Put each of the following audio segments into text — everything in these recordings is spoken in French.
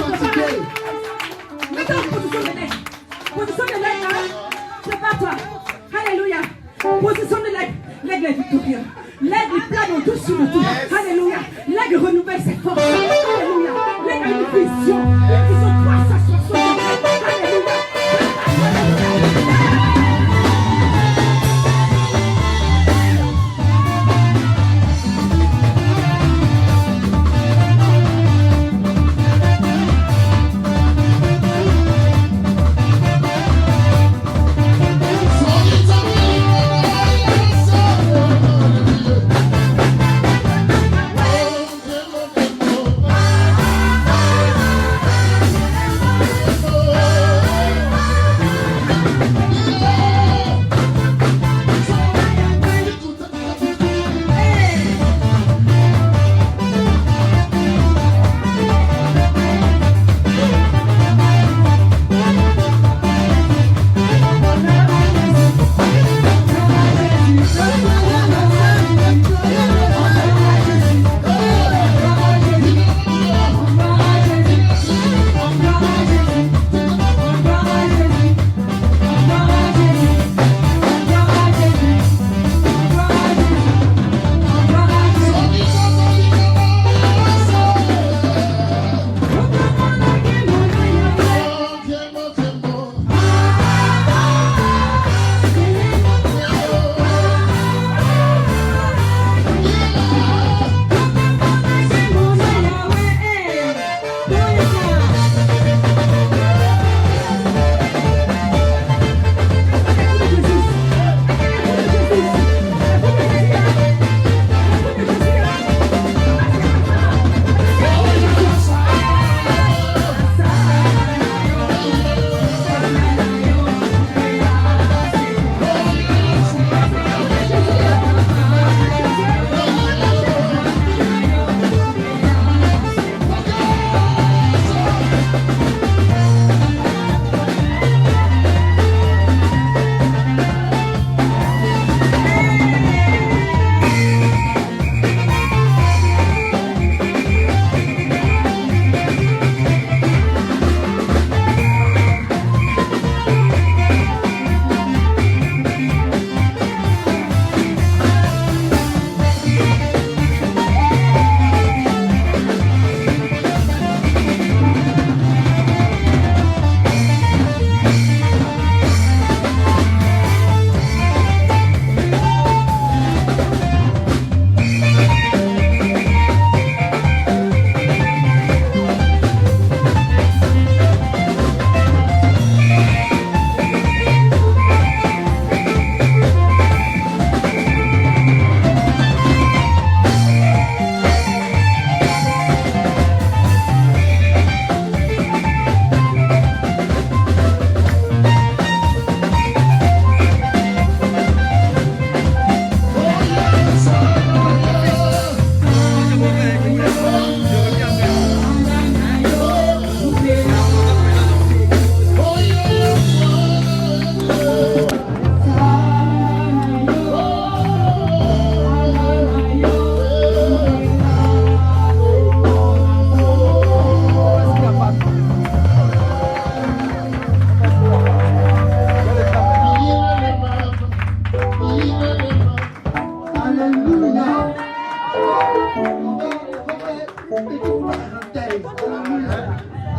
Fatigué. Mettez en position de l'aide. Position de l'aide, hein. Prépare-toi. Alléluia. Position de l'aide. L'aide est victorieux. L'aide est plane au-dessus sur le tout. Alléluia. L'aide renouvelle ses forces. Alléluia. L'aide a une vision. Une vision 360. Alléluia.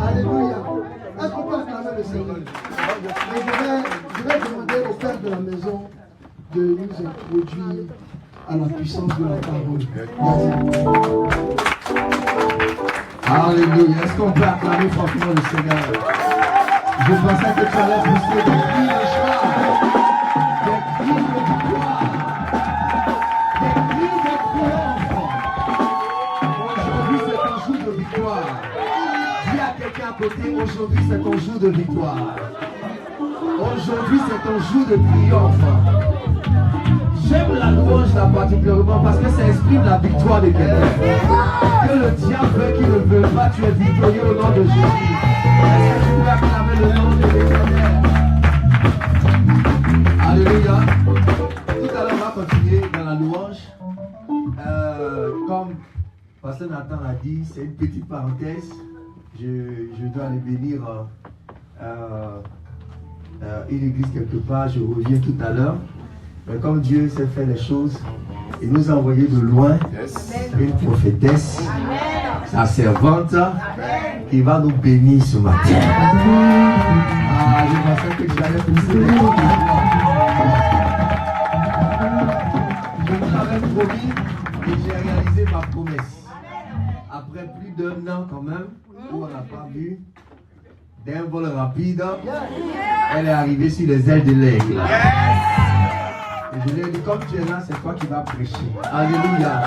Alléluia. Est-ce qu'on peut acclamer le Seigneur? Je vais demander au Père de la maison de nous introduire à la puissance de la parole. Alléluia. Est-ce qu'on peut acclamer franchement le Seigneur? Je pensais que tu allais pousser des cris de joie, des cris de victoire, des cris de triomphe. Aujourd'hui, c'est un jour de victoire. Dis à quelqu'un à côté, aujourd'hui, c'est ton jour de victoire. Aujourd'hui, c'est ton jour de triomphe. J'aime la louange là particulièrement parce que ça exprime la victoire de quelqu'un. Que le diable veut qu'il ne veut pas, tu es victorieux au nom de Jésus. Est-ce que tu peux acclamer le nom de l'Éternel? Alléluia. Tout à l'heure, on va continuer dans la louange. Comme Pasteur Nathan a dit, c'est une petite parenthèse. Je dois aller bénir une église quelque part. Je reviens tout à l'heure. Mais comme Dieu sait faire les choses, il nous a envoyé de loin une prophétesse, sa servante, qui va nous bénir ce matin. Ah, je pensais que j'allais pousser les gens. Je vous avais promis et j'ai réalisé ma promesse. Après plus d'un an quand même, où on n'a pas vu, d'un vol rapide, elle est arrivée sur les ailes de l'aigle. Et je lui ai dit, comme tu es là, c'est toi qui vas prêcher. Alléluia.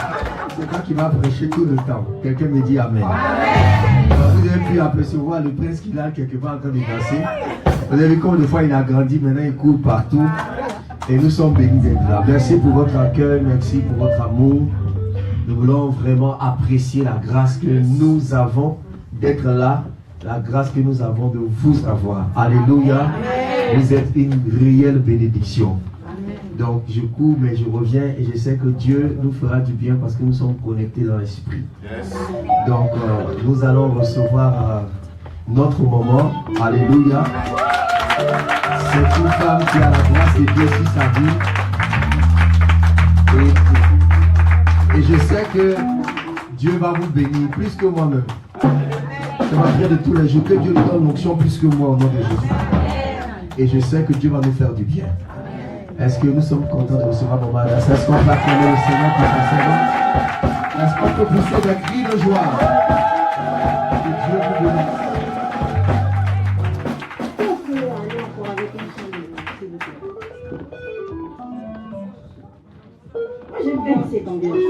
C'est toi qui vas prêcher tout le temps. Quelqu'un me dit Amen. Alors, vous avez pu apercevoir le prince qui est là quelque part en train de danser. Vous avez vu combien de fois il a grandi, maintenant il court partout. Et nous sommes bénis d'être là. Merci pour votre accueil, merci pour votre amour. Nous voulons vraiment apprécier la grâce que nous avons d'être là, la grâce que nous avons de vous avoir. Alléluia. Vous êtes une réelle bénédiction. Donc je cours mais je reviens et je sais que Dieu nous fera du bien parce que nous sommes connectés dans l'esprit. Donc nous allons recevoir notre moment. Alléluia. C'est une femme qui a la grâce de Dieu sur sa vie. Et je sais que Dieu va vous bénir plus que moi-même. C'est ma prière de tous les jours. Que Dieu nous donne l'onction plus que moi au nom de Jésus. Et je sais que Dieu va nous faire du bien. Est-ce que nous sommes contents de recevoir nos malades? Est-ce qu'on va acclamer le Seigneur pour sa servante? Est-ce qu'on peut pousser des cris de joie? Que Dieu vous bénisse. Moi j'aime bien cette ambiance.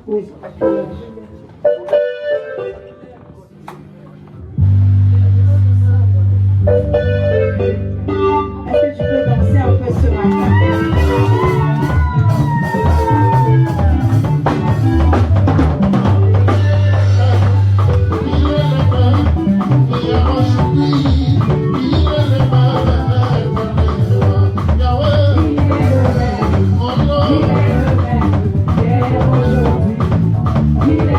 Oui. Est-ce que tu peux danser un peu ce matin? Il est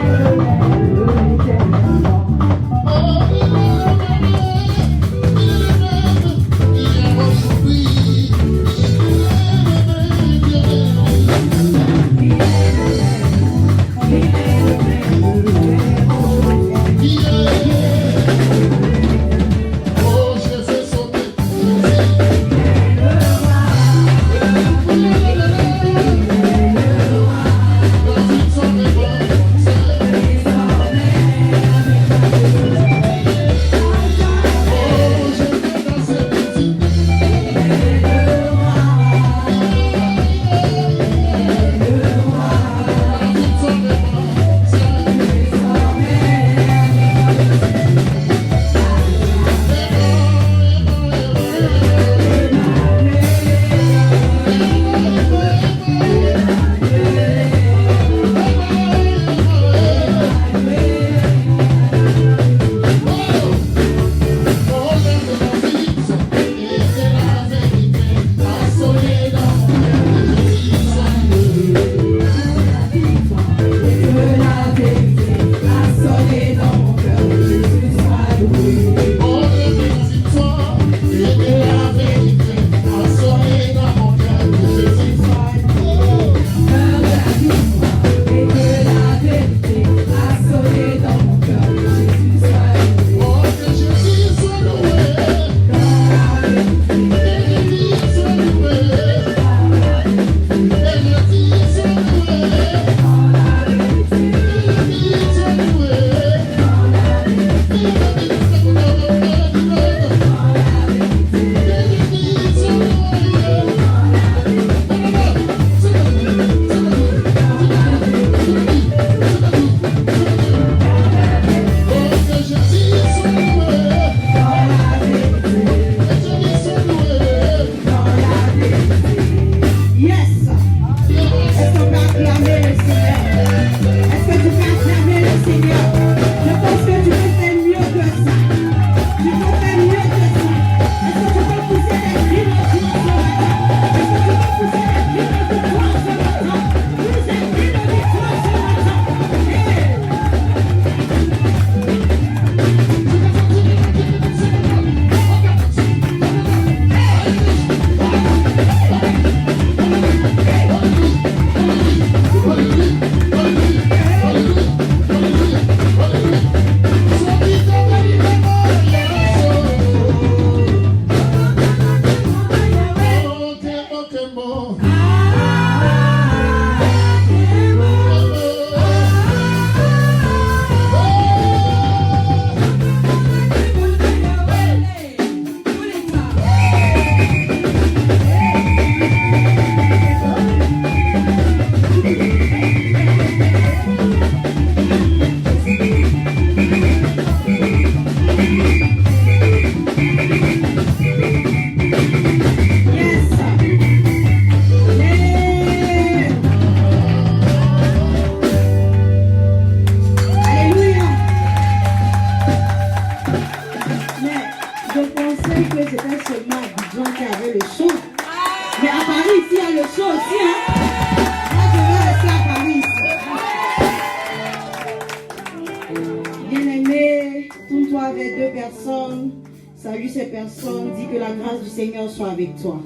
personnes. Salue ces personnes. Dis que la grâce du Seigneur soit avec toi.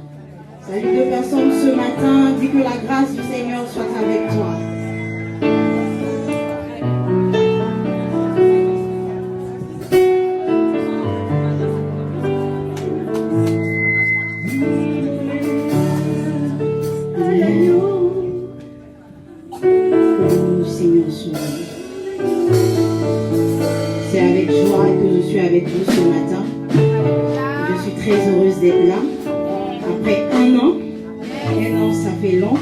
Salue 2 personnes ce matin. Dis que la grâce du Seigneur soit avec toi. C'est avec joie que je suis avec vous ce matin. Je suis très heureuse d'être là. Après un an ça fait long,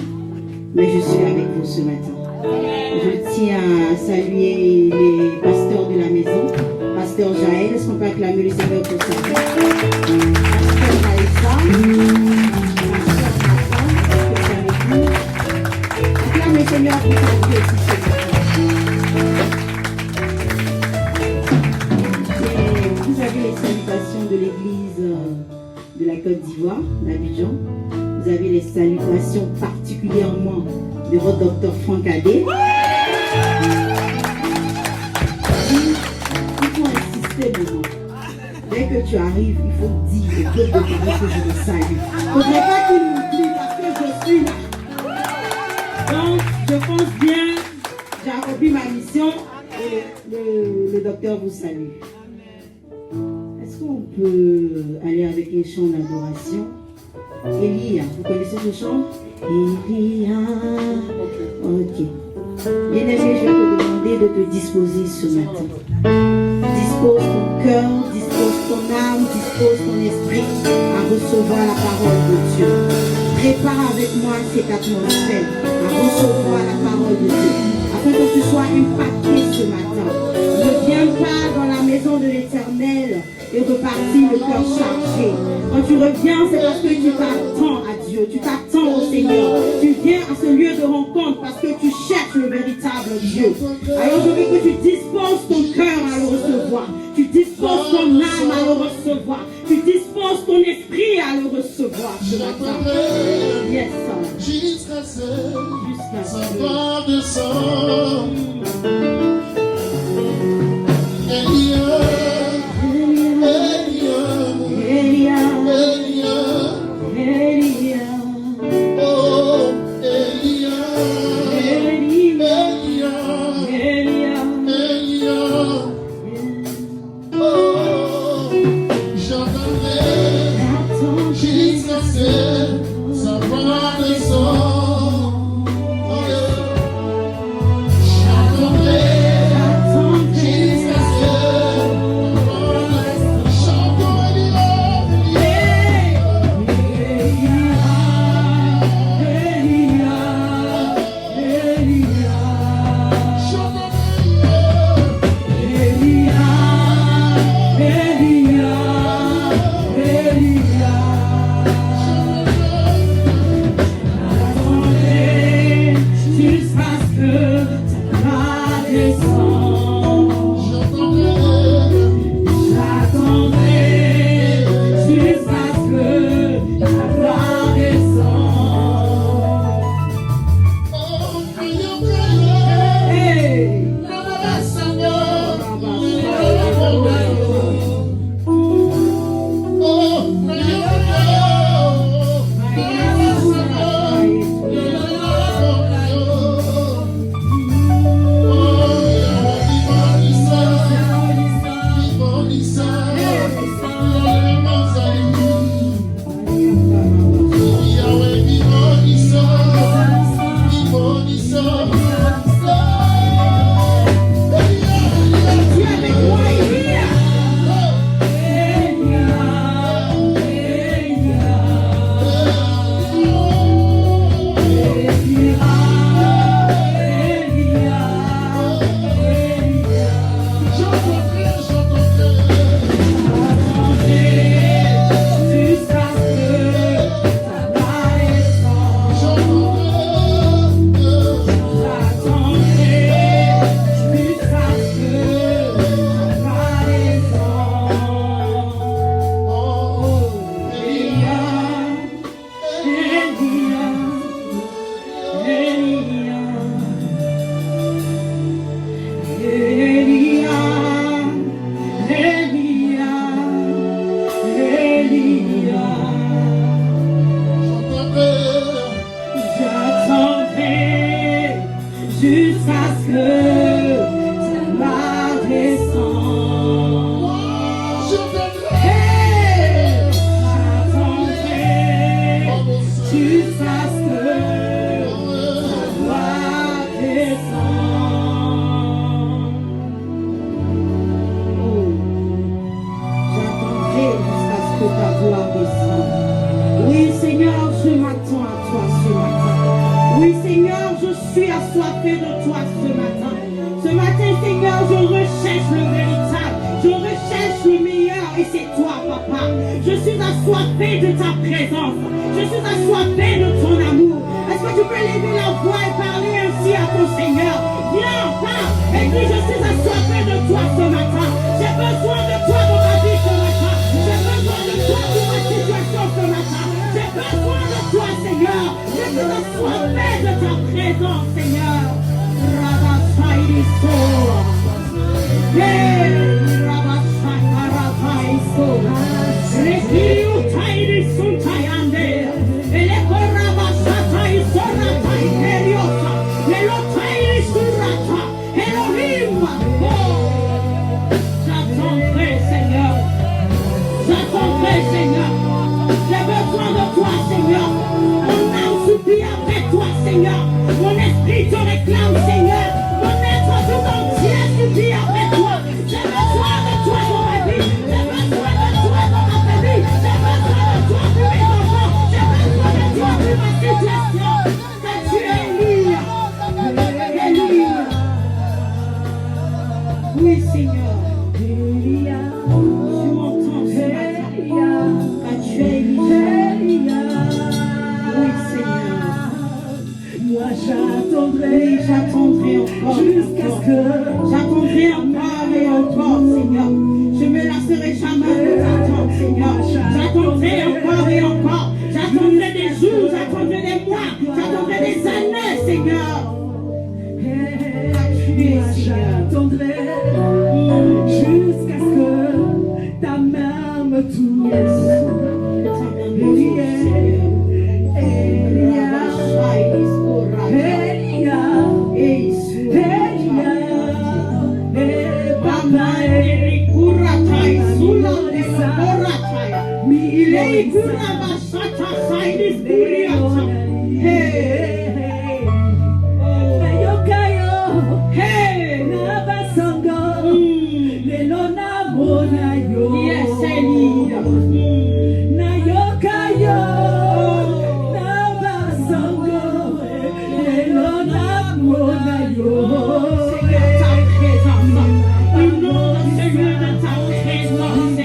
mais je suis avec vous ce matin. Je tiens à saluer les pasteurs de la maison. Pasteur Jaël, est-ce qu'on peut acclamer le Seigneur pour ça? Pasteur Maïssa, acclame le Seigneur pour sa vie aussi ce matin. Vous avez les salutations de l'église de la Côte d'Ivoire, d'Abidjan. Vous avez les salutations particulièrement de votre docteur Franck Adé. Il faut insister maintenant. Dès que tu arrives, il faut dire au peuple de Paris que je le salue. Il ne faudrait pas qu'il m'oublie parce que je suis là. Donc, je pense bien, j'ai accompli ma mission et le docteur vous salue. Est-ce qu'on peut aller avec les chants d'adoration? Elia, vous connaissez ce chant? Elia. Ok. Bien-aimé, je vais te demander de te disposer ce matin. Dispose ton cœur, dispose ton âme, dispose ton esprit à recevoir la parole de Dieu. Prépare avec moi cette atmosphère à recevoir la parole de Dieu, afin que tu sois impacté ce matin. Ne viens pas dans la maison de l'Éternel et repartir le cœur chargé. Quand tu reviens, c'est parce que tu t'attends à Dieu, tu t'attends au Seigneur. Tu viens à ce lieu de rencontre parce que tu cherches le véritable Dieu. Alors je veux que tu disposes ton cœur à le recevoir. Tu disposes ton âme à le recevoir. Tu disposes ton esprit à le recevoir ce matin. Yes, Jusqu'à ce jusqu'à va descendre. Elia, Elia, Elia, Elia, oh Elia, Elia, Elia, Elia. oh j'attendrai jusqu'à ce que ma descente. Je t'aimerai. Hey, j'attendrai jusqu'à ce que ma descente. Oh, j'attendrai jusqu'à ce que ta gloire descende. Oui, Seigneur, je m'attends à toi ce matin. Oui, Seigneur, je suis assoiffé de toi ce matin. Ce matin, Seigneur, je recherche le véritable. Je recherche le meilleur et c'est toi, Papa. Je suis assoiffé de ta présence. Je suis assoiffé de ton amour. Est-ce que tu peux lever la voix et parler ainsi à ton Seigneur? Viens, parle et dis, je suis assoiffé de toi ce matin. J'ai besoin de toi dans ma vie ce matin. J'ai besoin de toi pour ma situation ce matin. J'ai besoin de toi, Seigneur. Je suis assoiffé de ta présence, Seigneur. Rabasaïso. Hey, Rabasaïso. Rekiu Taïrisu Tayande. Eleko Rabasataiso Rataikeriosa. Lelo Taïrisu Rata. Elohim. Oh, j'attendrai, Seigneur. J'attendrai, Seigneur. J'ai besoin de toi, Seigneur. Mon âme supplie après toi, Seigneur. Mon esprit te réclame, Seigneur. Mon être tout entier supplie après toi. J'ai besoin de toi dans ma vie. J'ai besoin de toi dans ma famille. J'ai besoin de toi pour mes enfants. J'ai besoin de toi pour ma situation. Que tu es Élie. Élie. Oui, Seigneur. Tu m'entends ce matin. Que tu es Élie. Oui, Seigneur. Moi j'attendrai, Oui, j'attendrai encore. jusqu'à ce que J'attendrai encore et encore, Seigneur. Je me lasserai jamais de t'attendre, Seigneur. J'attendrai encore et encore. J'attendrai des jours, j'attendrai des mois, j'attendrai des années, Seigneur. moi j'attendrai jusqu'à ce que ta main me touche.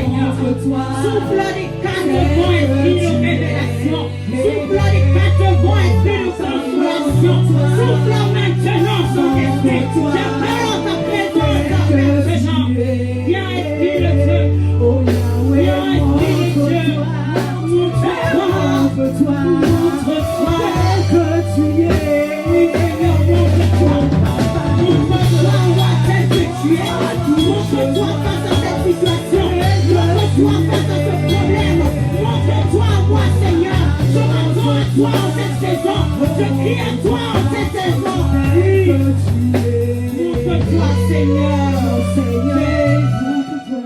Souffle les quatre vents esprits de révélation. Souffle les quatre vents esprits de transformation. Souffle maintenant son esprit. J'appelle ta présence, ta présence. Viens, esprit de Dieu. Viens, esprit de Dieu. Montre-toi. Montre-toi que tu es. Oui, Seigneur, montre-toi. Montre-toi, roi, tel que tu es. Montre-toi face à cette situation. Montre-toi face à ce problème. Montre-toi à moi, Seigneur. Je m'attends à toi en cette saison. Je crie à toi en cette saison. Oui. Montre-toi, Seigneur. Seigneur. Montre-toi.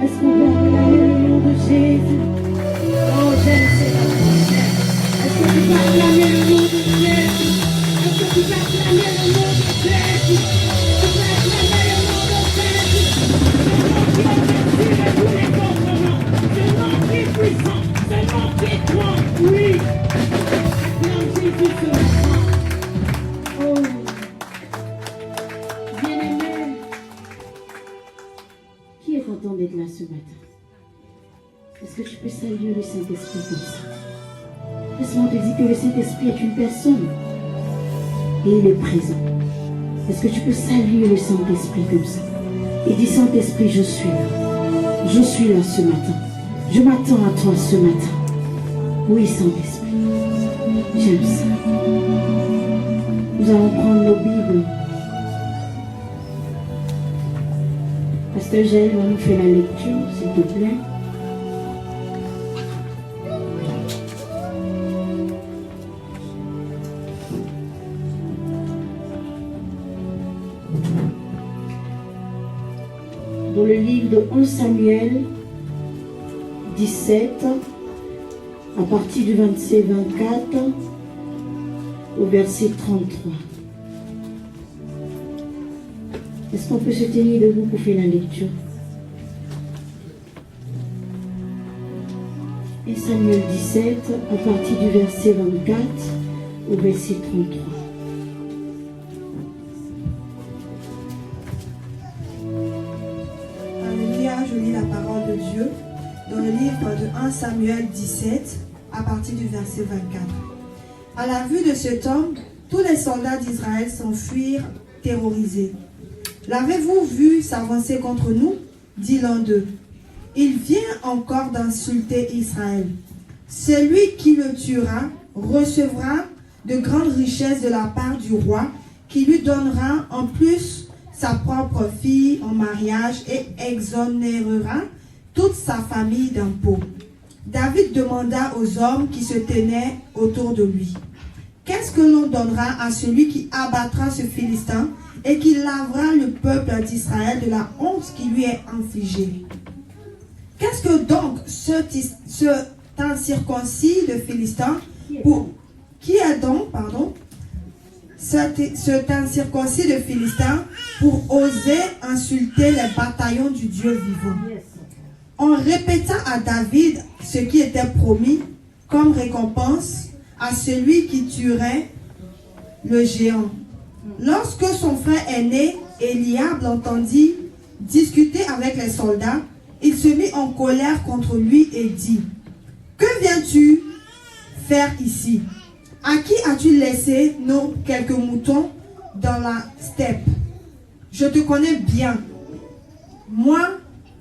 Est-ce qu'on peut acclamer le nom de Jésus? Oh, j'aime Seigneur. Est-ce que tu peux acclamer le nom de Jésus? Est-ce que tu peux acclamer le nom de Jésus? Tu peux acclamer le nom de Jésus. Ce nom qui est puissant, ce nom qui est grand, oui. Acclame Jésus ce matin. Oh, bien-aimé, qui est content d'être là ce matin? Est-ce que tu peux saluer le Saint-Esprit comme ça? Laisse-moi te dire que le Saint-Esprit est une personne et il est présent. Est-ce que tu peux saluer le Saint-Esprit comme ça? Et dis, Saint-Esprit, je suis là. Je suis là ce matin. Je m'attends à toi ce matin. Oui, Saint-Esprit. J'aime ça. Nous allons prendre nos Bibles. Pasteur Jaël va nous faire la lecture, s'il te plaît. dans le livre de 1 Samuel 17, à partir du verset 24 au verset 33. Est-ce qu'on peut se tenir debout pour faire la lecture? 1 Samuel 17, à partir du verset 24 au verset 33. Alléluia, je lis la parole de Dieu dans le livre de 1 Samuel 17, à partir du verset 24. À la vue de cet homme, tous les soldats d'Israël s'enfuirent terrorisés. L'avez-vous vu s'avancer contre nous? Dit l'un d'eux. Il vient encore d'insulter Israël. Celui qui le tuera recevra de grandes richesses de la part du roi, qui lui donnera en plus sa propre fille en mariage et exonérera toute sa famille d'impôts. David demanda aux hommes qui se tenaient autour de lui: qu'est-ce que l'on donnera à celui qui abattra ce Philistin et qui lavera le peuple d'Israël de la honte qui lui est infligée? Qu'est-ce que donc cet incirconcis de Philistin cet incirconcis de Philistin pour oser insulter les bataillons du Dieu vivant? On répéta à David ce qui était promis comme récompense à celui qui tuerait le géant. Lorsque son frère aîné, Eliab, l'entendit discuter avec les soldats, il se mit en colère contre lui et dit: que viens-tu faire ici? À qui as-tu laissé nos quelques moutons dans la steppe? Je te connais bien, moi,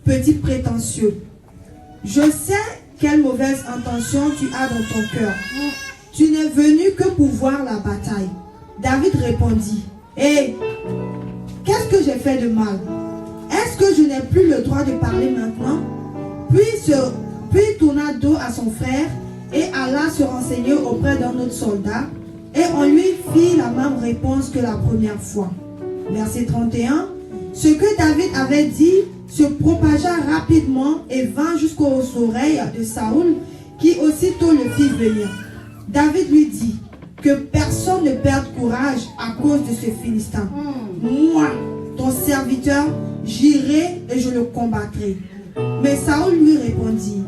petit prétentieux. Je sais quelle mauvaise intention tu as dans ton cœur. Tu n'es venu que pour voir la bataille. David répondit: hé, qu'est-ce que j'ai fait de mal? Est-ce que je n'ai plus le droit de parler maintenant? Puis tourna dos à son frère et alla se renseigner auprès d'un autre soldat, et on lui fit la même réponse que la première fois. Verset 31. Ce que David avait dit se propagea rapidement et vint jusqu'aux oreilles de Saoul, qui aussitôt le fit venir. David lui dit: que personne ne perde courage à cause de ce Philistin. Moi, ton serviteur, j'irai et je le combattrai. Mais Saoul lui répondit: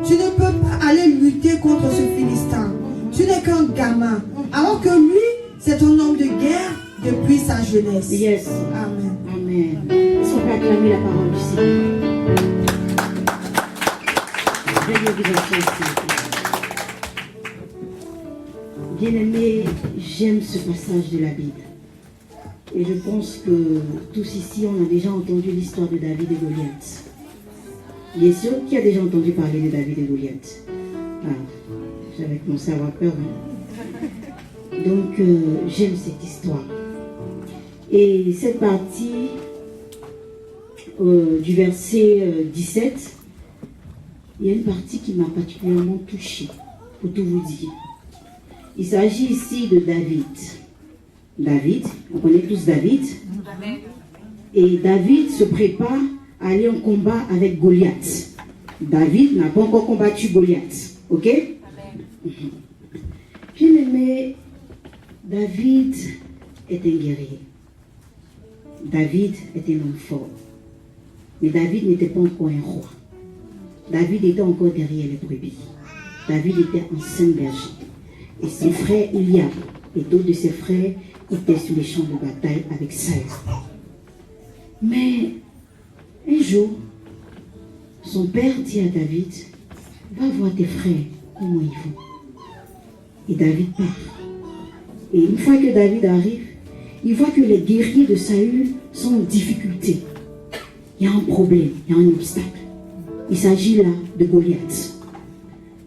tu ne peux pas aller lutter contre ce Philistin. Tu n'es qu'un gamin, alors que lui, c'est un homme de guerre depuis sa jeunesse. Yes. Amen. Amen. Est-ce qu'on peut acclamer la parole du Seigneur? Veuillez vous asseoir. Bien-aimés, j'aime ce passage de la Bible. Et je pense que tous ici, on a déjà entendu l'histoire de David et Goliath. Bien sûr, qui a déjà entendu parler de David et Goliath? Ah, j'avais commencé à avoir peur. Hein? Donc, j'aime cette histoire. Et cette partie du verset 17, il y a une partie qui m'a particulièrement touchée, pour tout vous dire. Il s'agit ici de David. David, on connaît tous David. Et David se prépare à aller en combat avec Goliath. David n'a pas encore combattu Goliath. Ok? Bien aimé, David est un guerrier. David est un homme fort. Mais David n'était pas encore un roi. David était encore derrière les brebis. David était un saint berger. Et son frère Eliab et d'autres de ses frères étaient sur les champs de bataille avec Saül. Mais un jour, son père dit à David: va voir tes frères, comment ils vont. Et David part. Et une fois que David arrive, il voit que les guerriers de Saül sont en difficulté. Il y a un problème, il y a un obstacle. Il s'agit là de Goliath.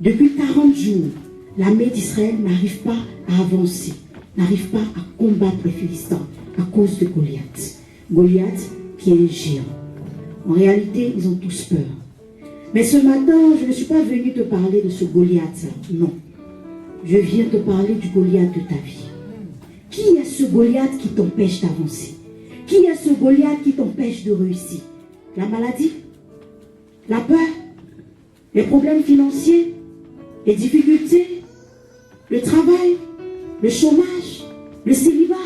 Depuis 40 jours, l'armée d'Israël n'arrive pas à avancer, n'arrive pas à combattre les Philistins à cause de Goliath. Goliath qui est un géant. En réalité, ils ont tous peur. Mais ce matin, je ne suis pas venu te parler de ce Goliath. Non. Je viens te parler du Goliath de ta vie. Qui est ce Goliath qui t'empêche d'avancer? Qui est ce Goliath qui t'empêche de réussir? la maladie, la peur, les problèmes financiers, les difficultés, le travail, le chômage, le célibat.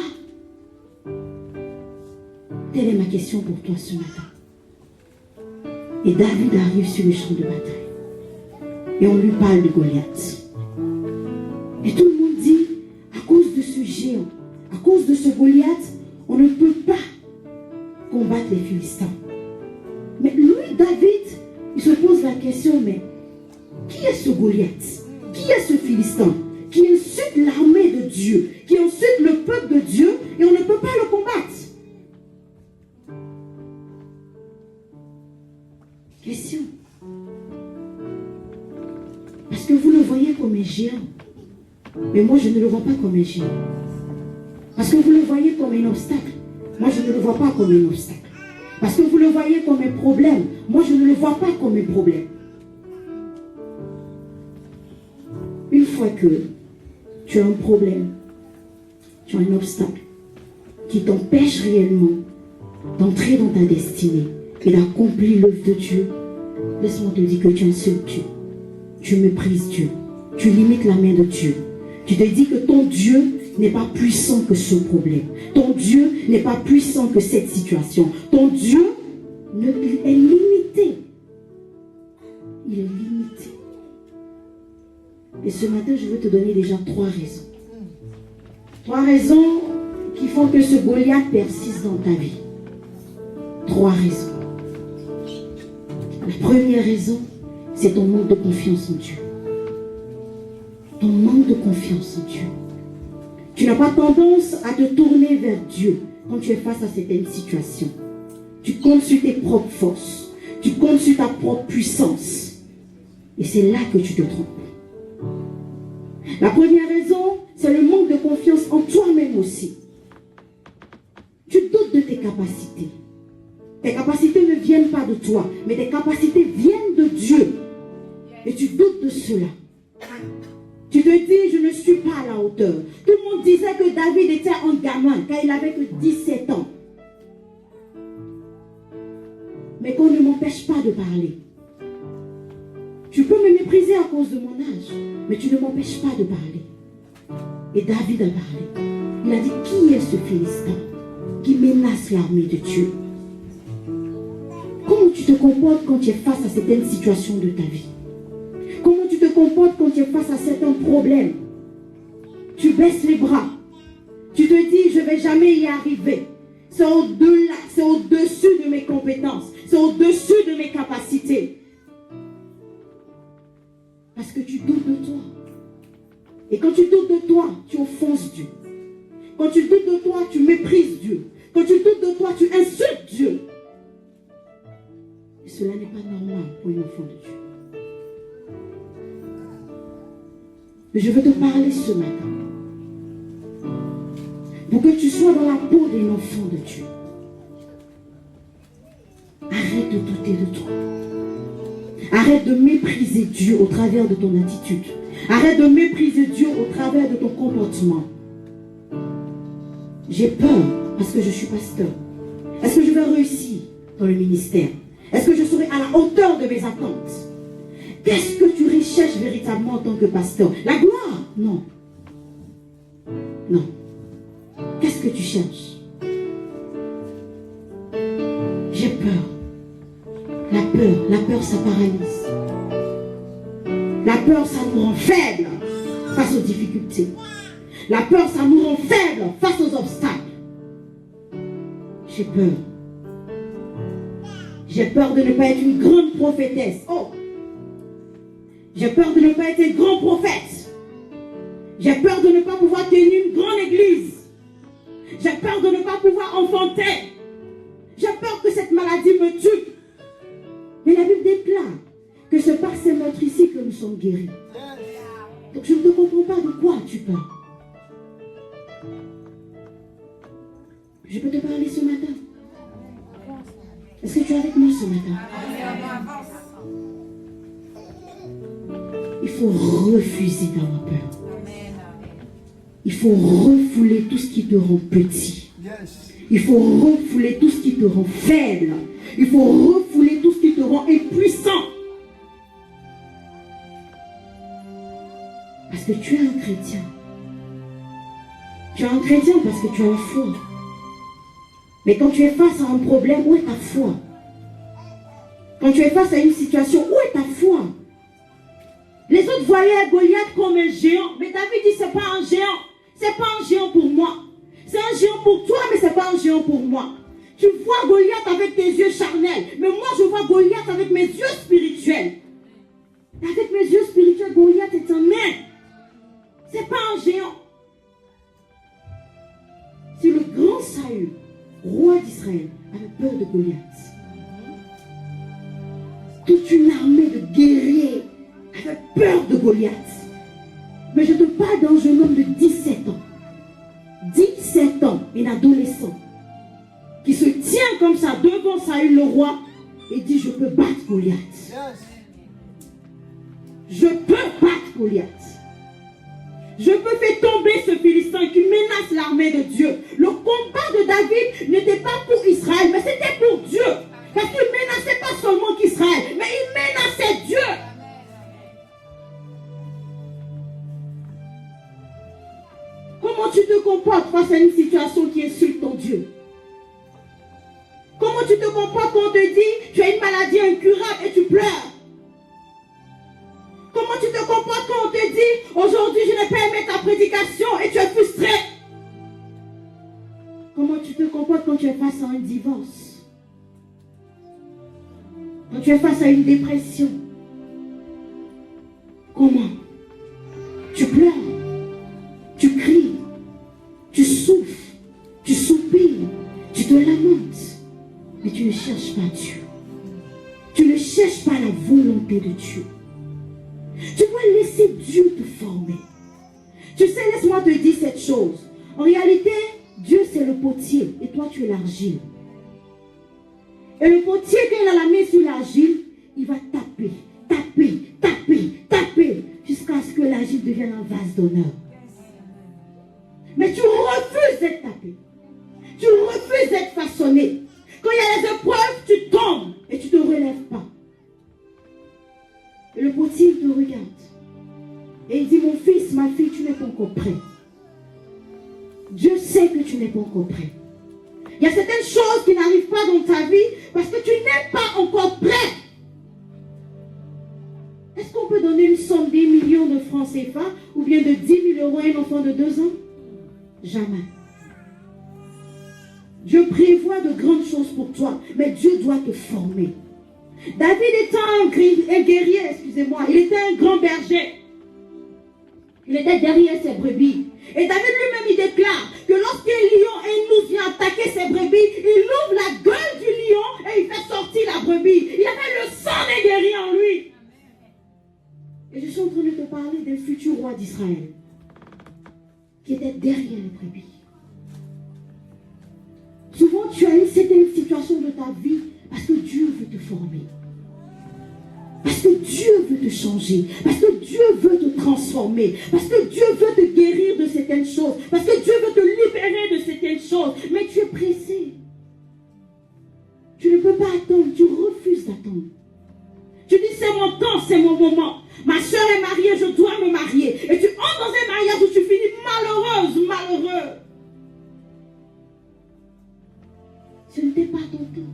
Telle est ma question pour toi ce matin. Et David arrive sur le champ de bataille. Et on lui parle de Goliath. Et tout le monde dit, à cause de ce géant, à cause de ce Goliath, on ne peut pas combattre les Philistins. Mais lui, David, il se pose la question, mais qui est ce Goliath? Qui est ce Philistin qui insulte l'armée de Dieu, qui insulte le peuple de Dieu, et on ne peut pas le combattre? Question. Parce que vous le voyez comme un géant. Mais moi, je ne le vois pas comme un géant. Parce que vous le voyez comme un obstacle. Moi, je ne le vois pas comme un obstacle. Parce que vous le voyez comme un problème. Moi, je ne le vois pas comme un problème. Une fois que tu as un problème, tu as un obstacle qui t'empêche réellement d'entrer dans ta destinée et d'accomplir l'œuvre de Dieu, laisse-moi te dire que tu insultes Dieu. Tu méprises Dieu. Tu limites la main de Dieu. Tu te dis que ton Dieu n'est pas puissant que ce problème. Ton Dieu n'est pas puissant que cette situation. Ton Dieu est limité. Il est limité. Et ce matin, je veux te donner déjà 3 raisons. 3 raisons qui font que ce Goliath persiste dans ta vie. 3 raisons. La première raison, c'est ton manque de confiance en Dieu. Ton manque de confiance en Dieu. Tu n'as pas tendance à te tourner vers Dieu quand tu es face à certaines situations. Tu comptes sur tes propres forces. Tu comptes sur ta propre puissance. Et c'est là que tu te trompes. La première raison, c'est le manque de confiance en toi-même aussi. Tu doutes de tes capacités. Tes capacités ne viennent pas de toi, mais tes capacités viennent de Dieu. Et tu doutes de cela. Tu te dis, je ne suis pas à la hauteur. Tout le monde disait que David était un gamin quand il avait que 17 ans. Mais qu'on ne m'empêche pas de parler. Tu peux me mépriser à cause de mon âge, mais tu ne m'empêches pas de parler. Et David a parlé. Il a dit, qui est ce Philistin qui menace l'armée de Dieu? Comment tu te comportes quand tu es face à certaines situations de ta vie? Comment tu te comportes quand tu es face à certains problèmes? Tu baisses les bras. Tu te dis, je ne vais jamais y arriver. C'est au-delà, c'est au-dessus de mes compétences. C'est au-dessus de mes capacités. Parce que tu doutes de toi. Et quand tu doutes de toi, tu offenses Dieu. Quand tu doutes de toi, tu méprises Dieu. Quand tu doutes de toi, tu insultes Dieu. Et cela n'est pas normal pour un enfant de Dieu. Mais je veux te parler ce matin. Pour que tu sois dans la peau d'un enfant de Dieu. Arrête de douter de toi. Arrête de mépriser Dieu au travers de ton attitude. Arrête de mépriser Dieu au travers de ton comportement. J'ai peur parce que je suis pasteur. Est-ce que je vais réussir dans le ministère? Est-ce que je serai à la hauteur de mes attentes? Qu'est-ce que tu recherches véritablement en tant que pasteur? La gloire? Non. Non. Qu'est-ce que tu cherches? J'ai peur. La peur, ça paralyse. La peur, ça nous rend faibles face aux difficultés. La peur, ça nous rend faibles face aux obstacles. J'ai peur. J'ai peur de ne pas être une grande prophétesse. Oh! J'ai peur de ne pas être un grand prophète. J'ai peur de ne pas pouvoir tenir une grande église. J'ai peur de ne pas pouvoir enfanter. J'ai peur que cette maladie me tue. Mais la Bible déclare que c'est par ces meurtres ici que nous sommes guéris. Donc je ne te comprends pas de quoi tu parles. Je peux te parler ce matin? Est-ce que tu es avec moi ce matin? Il faut refuser d'avoir peur. Il faut refouler tout ce qui te rend petit. Il faut refouler tout ce qui te rend faible. Il faut refouler tout ce qui te rend impuissant. Parce que tu es un chrétien. Tu es un chrétien parce que tu as la foi. Mais quand tu es face à un problème, où est ta foi? Quand tu es face à une situation, où est ta foi? Les autres voyaient Goliath comme un géant. Mais David dit, c'est pas un géant. C'est pas un géant pour moi. C'est un géant pour toi, mais c'est pas un géant pour moi. Tu vois Goliath avec tes yeux charnels. Mais moi, je vois Goliath avec mes yeux spirituels. Avec mes yeux spirituels, Goliath est un nain. C'est pas un géant. Si le grand Saül, roi d'Israël, avait peur de Goliath, toute une armée de guerriers avait peur de Goliath. Mais je te parle d'un jeune homme de 17 ans. 17 ans, un adolescent, qui se tient comme ça devant Saül le roi et dit, je peux battre Goliath. Je peux battre Goliath. Je peux faire tomber ce Philistin qui menace l'armée de Dieu. Le combat de David n'était pas pour Israël, mais c'était pour Dieu. Parce qu'il menaçait pas seulement qu'Israël, mais il menaçait Dieu. Comment tu te comportes face à une situation qui insulte ton Dieu? Comment tu te comportes quand on te dit tu as une maladie incurable et tu pleures? Comment tu te comportes quand on te dit aujourd'hui je n'ai pas aimé ta prédication et tu es frustré? Comment tu te comportes quand tu es face à un divorce? Quand tu es face à une dépression? Comment? Tu pleures, tu cries, tu souffres, tu soupires, tu te lamentes, mais tu ne cherches pas Dieu. Tu ne cherches pas la volonté de Dieu. Tu dois laisser Dieu te former. Tu sais, laisse-moi te dire cette chose. En réalité, Dieu c'est le potier et toi tu es l'argile. Et le potier, quand il a la main sur l'argile, il va taper, taper, taper, taper, jusqu'à ce que l'argile devienne un vase d'honneur. Mais tu refuses d'être tapé. Tu refuses d'être façonné. Quand il y a les épreuves, tu tombes et tu ne te relèves pas. Et le potier il te regarde. Et il dit, mon fils, ma fille, tu n'es pas encore prêt. Dieu sait que tu n'es pas encore prêt. Il y a certaines choses qui n'arrivent pas dans ta vie parce que tu n'es pas encore prêt. Est-ce qu'on peut donner une somme des millions de francs CFA ou bien de 10 000 euros à un enfant de 2 ans? Jamais. Dieu prévoit de grandes choses pour toi, mais Dieu doit te former. David était un guerrier, excusez-moi, il était un grand berger. Il était derrière ses brebis. Et David lui-même, il déclare que lorsqu'un lion et une loutre vient attaquer ses brebis, il ouvre la gueule du lion et il fait sortir la brebis. Il avait le sang des guerriers en lui. Et je suis en train de te parler d'un futur roi d'Israël qui était derrière les brebis. Souvent, tu as une certaine situation de ta vie parce que Dieu veut te former. Parce que Dieu veut te changer. Parce que Dieu veut te transformer. Parce que Dieu veut te guérir de certaines choses. Parce que Dieu veut te libérer de certaines choses. Mais tu es pressé. Tu ne peux pas attendre. Tu refuses d'attendre. Tu dis c'est mon temps, c'est mon moment. Ma soeur est mariée, je dois me marier. Et tu entres dans un mariage où tu finis malheureuse, malheureux. Ce n'était pas ton temps.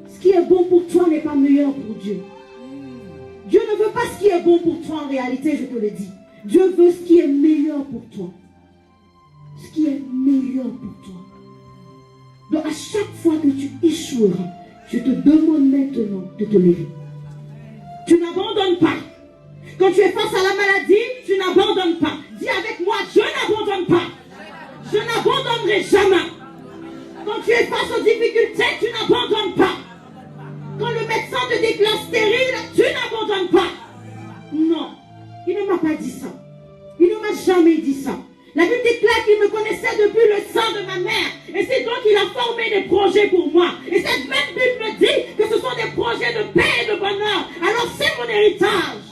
Ce qui est bon pour toi n'est pas meilleur pour Dieu. Dieu ne veut pas ce qui est bon pour toi en réalité, je te le dis. Dieu veut ce qui est meilleur pour toi. Ce qui est meilleur pour toi. Donc à chaque fois que tu échoueras, je te demande maintenant de te lever. Tu n'abandonnes pas. Quand tu es face à la maladie, tu n'abandonnes pas. Dis avec moi, je n'abandonne pas. Je n'abandonnerai jamais. Quand tu es face aux difficultés, tu n'abandonnes pas. Quand le médecin te déclare stérile, tu n'abandonnes pas. Non, il ne m'a pas dit ça. Il ne m'a jamais dit ça. La Bible déclare qu'il me connaissait depuis le sein de ma mère. Et c'est donc qu'il a formé des projets pour moi. Et cette même Bible me dit que ce sont des projets de paix et de bonheur. Alors c'est mon héritage.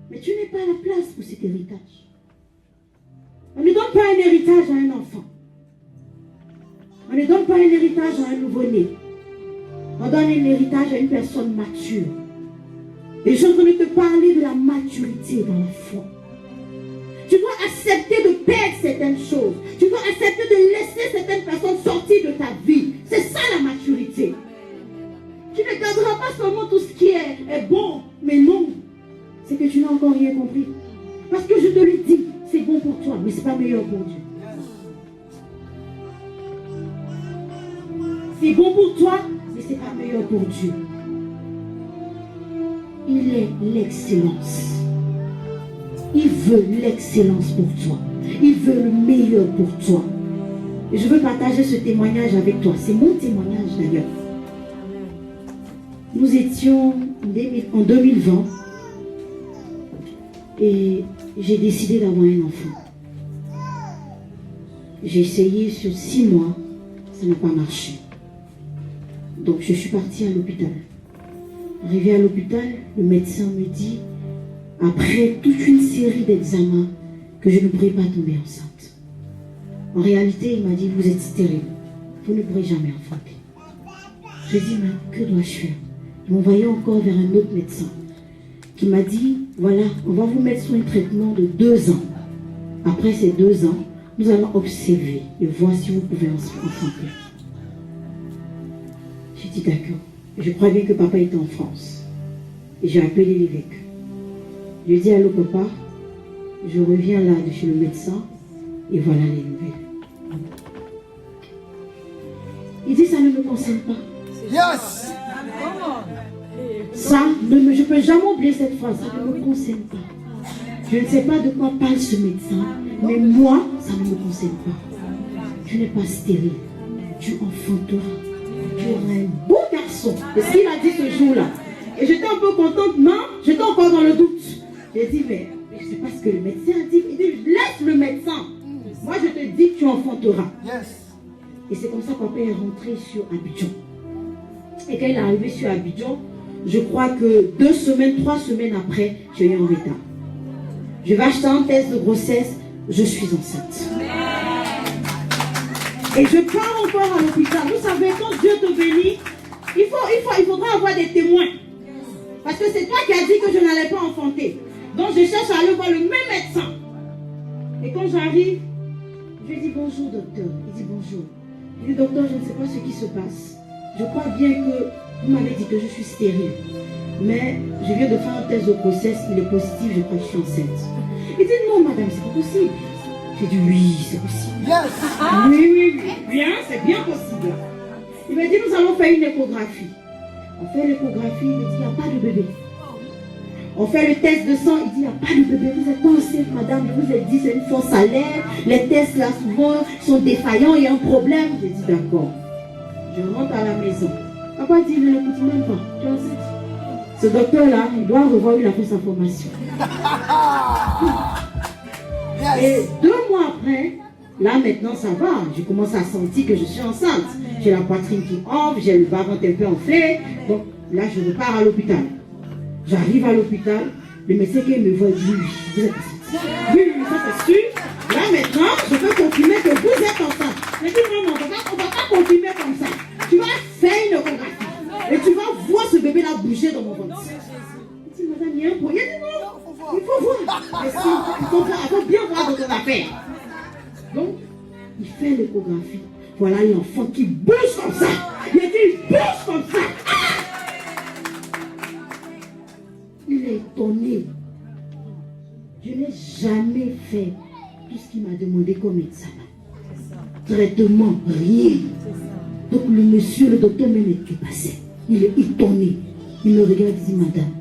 Mais tu n'es pas à la place pour cet héritage. On ne donne pas un héritage à un enfant. On ne donne pas un héritage à un nouveau-né. On donne un héritage à une personne mature. Et je suis en train de te parler de la maturité dans la foi. Tu dois accepter de perdre certaines choses. Tu dois accepter de laisser certaines personnes sortir de ta vie. C'est ça la maturité. Tu ne garderas pas seulement tout ce qui est bon, mais non. C'est que tu n'as encore rien compris. Parce que je te le dis, c'est bon pour toi, mais ce n'est pas meilleur pour Dieu. C'est bon pour toi, mais ce n'est pas meilleur pour Dieu. Il est l'excellence. Il veut l'excellence pour toi. Il veut le meilleur pour toi. Et je veux partager ce témoignage avec toi. C'est mon témoignage d'ailleurs. Nous étions en 2020 et j'ai décidé d'avoir un enfant. J'ai essayé sur 6 mois, ça n'a pas marché. Donc je suis partie à l'hôpital. Arrivée à l'hôpital, le médecin me dit, après toute une série d'examens, que je ne pourrais pas tomber enceinte. En réalité, il m'a dit, vous êtes stérile. Vous ne pourrez jamais enfanter. Je dis, mais que dois-je faire? Il m'a envoyé encore vers un autre médecin qui m'a dit, voilà, on va vous mettre sur un traitement de 2 ans. Après ces 2 ans, nous allons observer et voir si vous pouvez enfanter. J'ai dit, d'accord. Je crois bien que papa était en France. Et j'ai appelé l'évêque. Je lui ai dit, allô papa, je reviens là de chez le médecin et voilà les nouvelles. Il dit, ça ne me concerne pas. Yes! Ça, je ne peux jamais oublier cette phrase, ça ne me concerne pas. Je ne sais pas de quoi parle ce médecin, mais moi, ça ne me concerne pas. Tu n'es pas stérile, tu enfanteras. Tu auras un beau garçon. C'est ce qu'il a dit ce jour-là. Et j'étais un peu contente, non, j'étais encore dans le doute. J'ai dit, mais je ne sais pas ce que le médecin a dit. Il dit, laisse le médecin. Moi, je te dis que tu enfanteras. Yes. Et c'est comme ça que papa est rentré sur Abidjan. Et quand il est arrivé sur Abidjan, je crois que 2 semaines, 3 semaines après, j'ai eu un retard. Je vais acheter un test de grossesse, je suis enceinte. Et je pars encore à l'hôpital. Vous savez, quand Dieu te bénit, il faudra avoir des témoins. Parce que c'est toi qui as dit que je n'allais pas enfanter. Donc je cherche à aller voir le même médecin. Et quand j'arrive, je lui dis bonjour docteur. Il dit bonjour. Je dis docteur, je ne sais pas ce qui se passe. Je crois bien que vous m'avez dit que je suis stérile. Mais je viens de faire un test de grossesse, il est positif, je crois que je suis enceinte. Il dit non madame, c'est pas possible. J'ai dit oui, c'est possible. Yes. Oui, bien, c'est bien possible. Il m'a dit nous allons faire une échographie. On fait l'échographie, il me dit il n'y a pas de bébé. On fait le test de sang, il dit il n'y a pas de bébé. Vous êtes pas enceinte madame, je vous ai dit c'est une fausse alerte. Les tests là souvent sont défaillants, il y a un problème. J'ai dit d'accord. Je rentre à la maison. Papa dit ne l'écoute même pas, tu es enceinte. Ce docteur là, il doit revoir une fausse information. Et 2 mois après, là maintenant ça va, je commence à sentir que je suis enceinte. J'ai la poitrine qui enfle, j'ai le bas-ventre un peu enflé. Donc là je repars à l'hôpital. J'arrive à l'hôpital, le médecin qui me voit dit oui, vous êtes enceinte. Oui, ça c'est sûr. Là maintenant, je peux confirmer que vous êtes enceinte. Je dis non, on ne va pas confirmer comme ça. Tu vas faire une échographie. Et tu vas voir ce bébé là bouger dans mon ventre. Je dis madame, il y a un problème. Il dit non, il faut voir. Mais si, il faut bien voir dans ton affaire. Donc, il fait l'échographie. Voilà l'enfant qui bouge comme ça. Il dit, il bouge comme ça. Il est étonné. Je n'ai jamais fait tout ce qu'il m'a demandé comme médecin. Traitement, rien. Donc le monsieur, le docteur même est passé. Il est étonné. Il me regarde et dit, madame,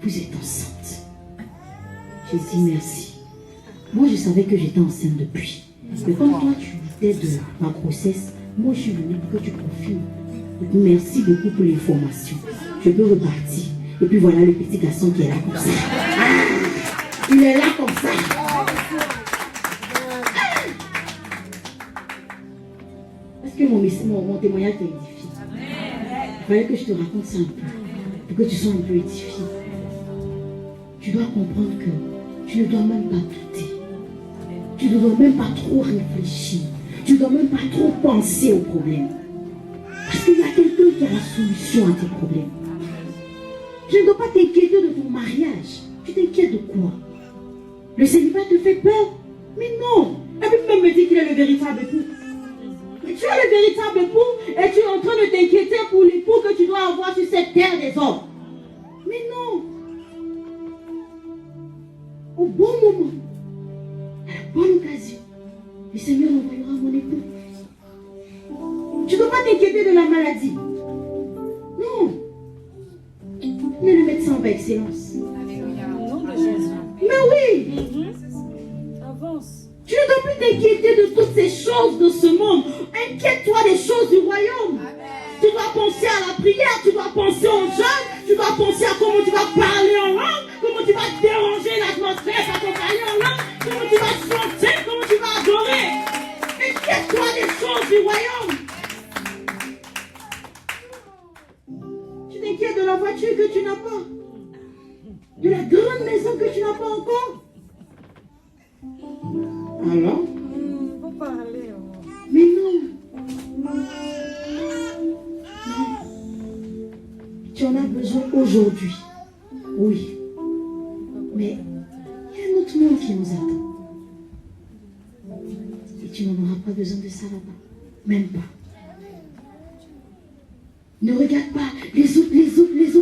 vous êtes enceinte. J'ai dit merci. Moi je savais que j'étais enceinte depuis. Mais comme toi tu disais de ma grossesse, moi je suis venue pour que tu confirmes. Merci beaucoup pour l'information. Je peux repartir. Et puis voilà le petit garçon qui est là comme ça. Ah, il est là comme ça. Est-ce que mon témoignage t'a édifié? Il fallait que je te raconte ça un peu, pour que tu sois un peu édifié. Tu dois comprendre que tu ne dois même pas douter. Tu ne dois même pas trop réfléchir. tu ne dois même pas trop penser au problème. Parce qu'il y a quelqu'un qui a la solution à tes problèmes. Tu ne dois pas t'inquiéter de ton mariage. Tu t'inquiètes de quoi? Le célibat te fait peur? Mais non. La Bible même me dit qu'il est le véritable époux. Mais tu es le véritable époux et tu es en train de t'inquiéter pour l'époux que tu dois avoir sur cette terre des hommes. Mais non. Au bon moment, à la bonne occasion, le Seigneur envoyera mon époux. Tu ne dois pas t'inquiéter de la maladie. Non. Il est le médecin par excellence. Mais oui. Avance. Tu ne dois plus t'inquiéter de toutes ces choses de ce monde. Inquiète-toi des choses du royaume. Tu dois penser à la prière, tu dois penser au jeûne, tu dois penser à comment tu vas parler en langue, comment tu vas déranger l'atmosphère à ton parler en langue, comment tu vas chanter, comment tu vas adorer. Inquiète-toi des choses du royaume. Tu t'inquiètes de la voiture que tu n'as pas, de la grande maison que tu n'as pas encore. Alors? Faut parler. Mais non. Non. Tu en as besoin aujourd'hui. Oui. Mais il y a un autre monde qui nous attend. Et tu n'en auras pas besoin de ça là-bas. Même pas. Ne regarde pas. Les autres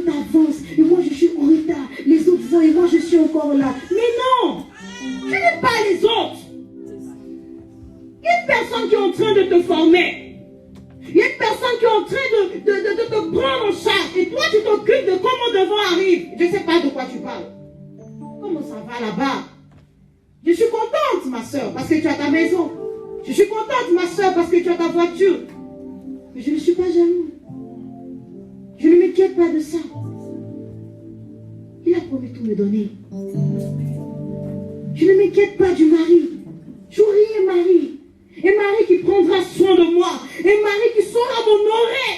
avancent. Et moi je suis en retard. Les autres vont et moi je suis encore là. Mais non. Tu n'es pas les autres. Il y a une personne qui est en train de te former. Il y a une personne qui est en train de te prendre en charge. Et toi, tu t'occupes de comment devant arrive. Je ne sais pas de quoi tu parles. Comment ça va là-bas? Je suis contente, ma soeur, parce que tu as ta maison. Je suis contente, ma soeur, parce que tu as ta voiture. Mais je ne suis pas jaloux. Je ne m'inquiète pas de ça. Il a promis tout me donner. Je ne m'inquiète pas du mari. J'aurai un mari. Un mari qui prendra soin de moi. Un mari qui saura m'honorer.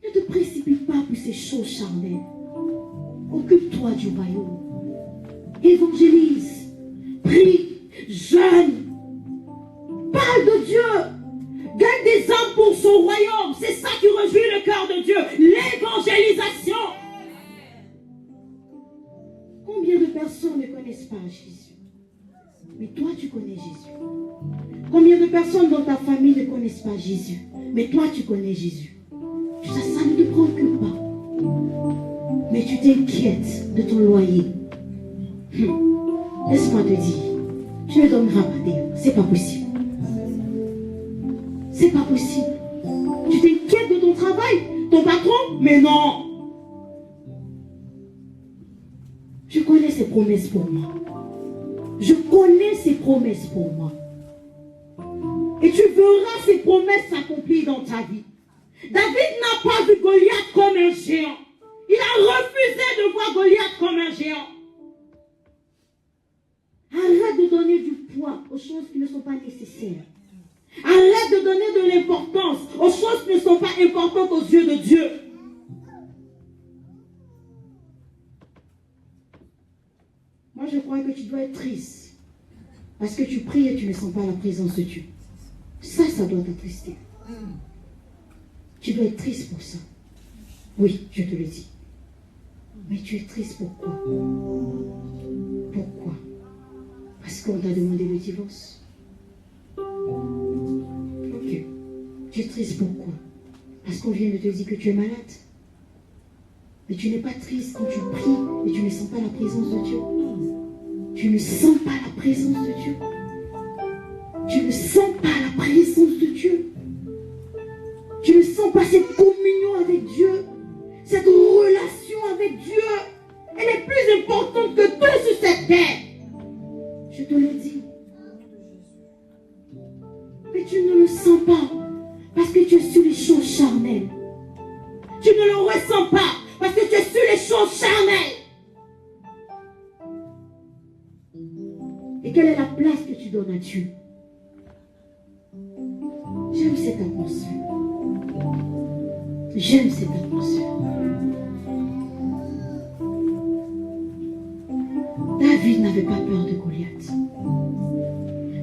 Ne te précipite pas pour ces choses charnelles. Occupe-toi du royaume. Évangélise. Prie. Jeûne. Parle de Dieu. Gagne des âmes pour son royaume. C'est ça qui réjouit le cœur de Dieu. L'évangélisation. Combien de personnes ne connaissent pas Jésus? Mais toi, tu connais Jésus. Combien de personnes dans ta famille ne connaissent pas Jésus? Mais toi, tu connais Jésus. Ça ne te préoccupe pas. Mais tu t'inquiètes de ton loyer. Laisse-moi te dire, tu ne donneras pas des mots. C'est pas possible. C'est pas possible. Tu t'inquiètes de ton travail, ton patron? Mais non. Je connais ses promesses pour moi. Je connais ses promesses pour moi. Et tu verras ces promesses s'accomplir dans ta vie. David n'a pas vu Goliath comme un géant. Il a refusé de voir Goliath comme un géant. Arrête de donner du poids aux choses qui ne sont pas nécessaires. Arrête de donner de l'importance aux choses qui ne sont pas importantes aux yeux de Dieu. Moi, je crois que tu dois être triste. Parce que tu pries et tu ne sens pas la présence de Dieu. Ça doit t'attrister. Tu dois être triste pour ça. Oui, je te le dis. Mais tu es triste pourquoi? Pourquoi? Parce qu'on t'a demandé le divorce. Ok. Tu es triste pourquoi? Parce qu'on vient de te dire que tu es malade. Mais tu n'es pas triste quand tu pries et tu ne sens pas la présence de Dieu. Tu ne sens pas la présence de Dieu. Tu ne sens pas la présence de Dieu. Tu ne sens pas cette communion avec Dieu. Cette relation avec Dieu. Elle est plus importante que tout sur cette terre. Je te le dis. Mais tu ne le sens pas. Parce que tu es sur les choses charnelles. Tu ne le ressens pas. Parce que tu es sur les choses charnelles. Et quelle est la place que tu donnes à Dieu? J'aime cette atmosphère. J'aime cette atmosphère. David n'avait pas peur de Goliath.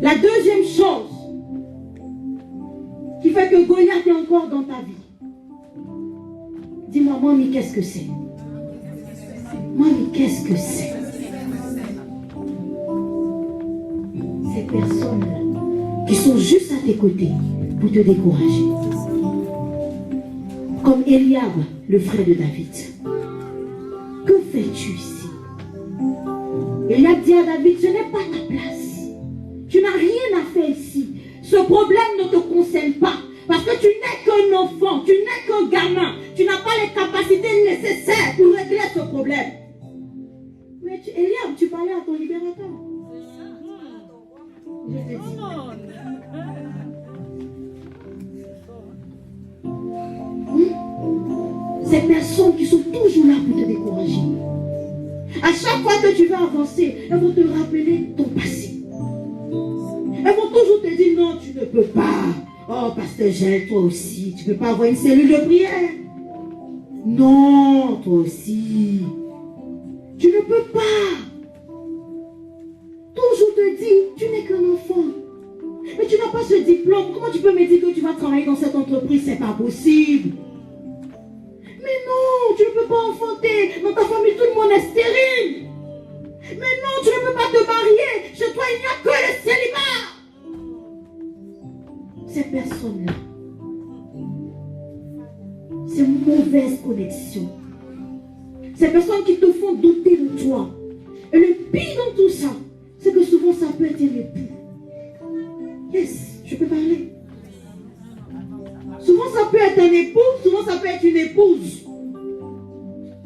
La deuxième chose qui fait que Goliath est encore dans ta vie. Dis-moi, mamie, qu'est-ce que c'est? Mamie, qu'est-ce que c'est? Ces personnes-là qui sont juste à tes côtés pour te décourager. Comme Eliab, le frère de David. Que fais-tu ici? Eliab dit à David, ce n'est pas ta place. Tu n'as rien à faire ici. Ce problème ne te concerne pas. Parce que tu n'es qu'un enfant, tu n'es qu'un gamin. Tu n'as pas les capacités nécessaires pour régler ce problème. Mais Eliab, tu parlais à ton libérateur. Je te dis. Ces personnes qui sont toujours là pour te décourager. À chaque fois que tu vas avancer, elles vont te rappeler ton passé. Elles vont toujours te dire non, tu ne peux pas. Oh, pasteur Gilles, toi aussi, tu ne peux pas avoir une cellule de prière. Non, toi aussi. Tu ne peux pas. Toujours te dire, tu n'es qu'un enfant. Mais tu n'as pas ce diplôme. Comment tu peux me dire que tu vas travailler dans cette entreprise? C'est pas possible. Mais non, tu ne peux pas enfanter. Dans ta famille, tout le monde est stérile. Mais non, tu ne peux pas te marier. Chez toi, il n'y a que le célibat. Ces personnes-là, c'est une mauvaise connexion. Ces personnes qui te font douter de toi. Et le pire dans tout ça, c'est que souvent ça peut être un époux. Yes, je peux parler. Souvent ça peut être un époux, souvent ça peut être une épouse.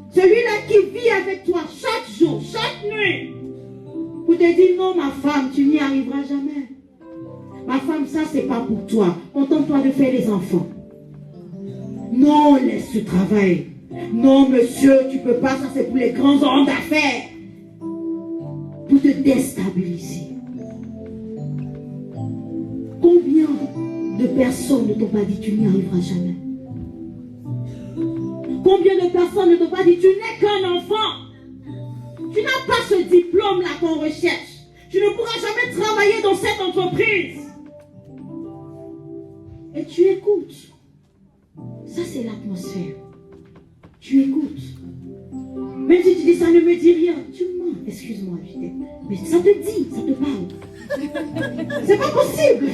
Celui-là qui vit avec toi chaque jour, chaque nuit, pour te dire non ma femme, tu n'y arriveras jamais. Ma femme, ça c'est pas pour toi. Contente-toi de faire les enfants. Non, laisse ce travail. Non monsieur, tu peux pas, ça c'est pour les grands hommes d'affaires. Pour te déstabiliser. Combien de personnes ne t'ont pas dit tu n'y arriveras jamais? Combien de personnes ne t'ont pas dit tu n'es qu'un enfant? Tu n'as pas ce diplôme-là qu'on recherche. Tu ne pourras jamais travailler dans cette entreprise. Et tu écoutes. Ça c'est l'atmosphère. Tu écoutes. Même si tu dis ça ne me dit rien, tu mens. Excuse-moi, mais ça te dit, ça te parle. C'est pas possible.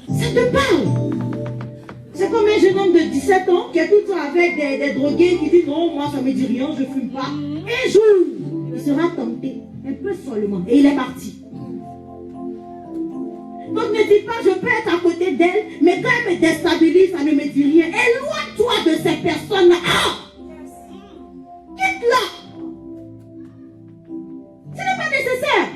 Ça te parle. C'est comme un jeune homme de 17 ans qui est tout le temps avec des drogués qui dit non, moi ça me dit rien, je fume pas. Un jour, il sera tenté, un peu seulement, et il est parti. Donc ne dis pas je peux être à côté d'elle, mais quand elle me déstabilise, ça ne me dit rien. Éloigne-toi de ces personnes-là. Ah! Quitte-la. Ce n'est pas nécessaire.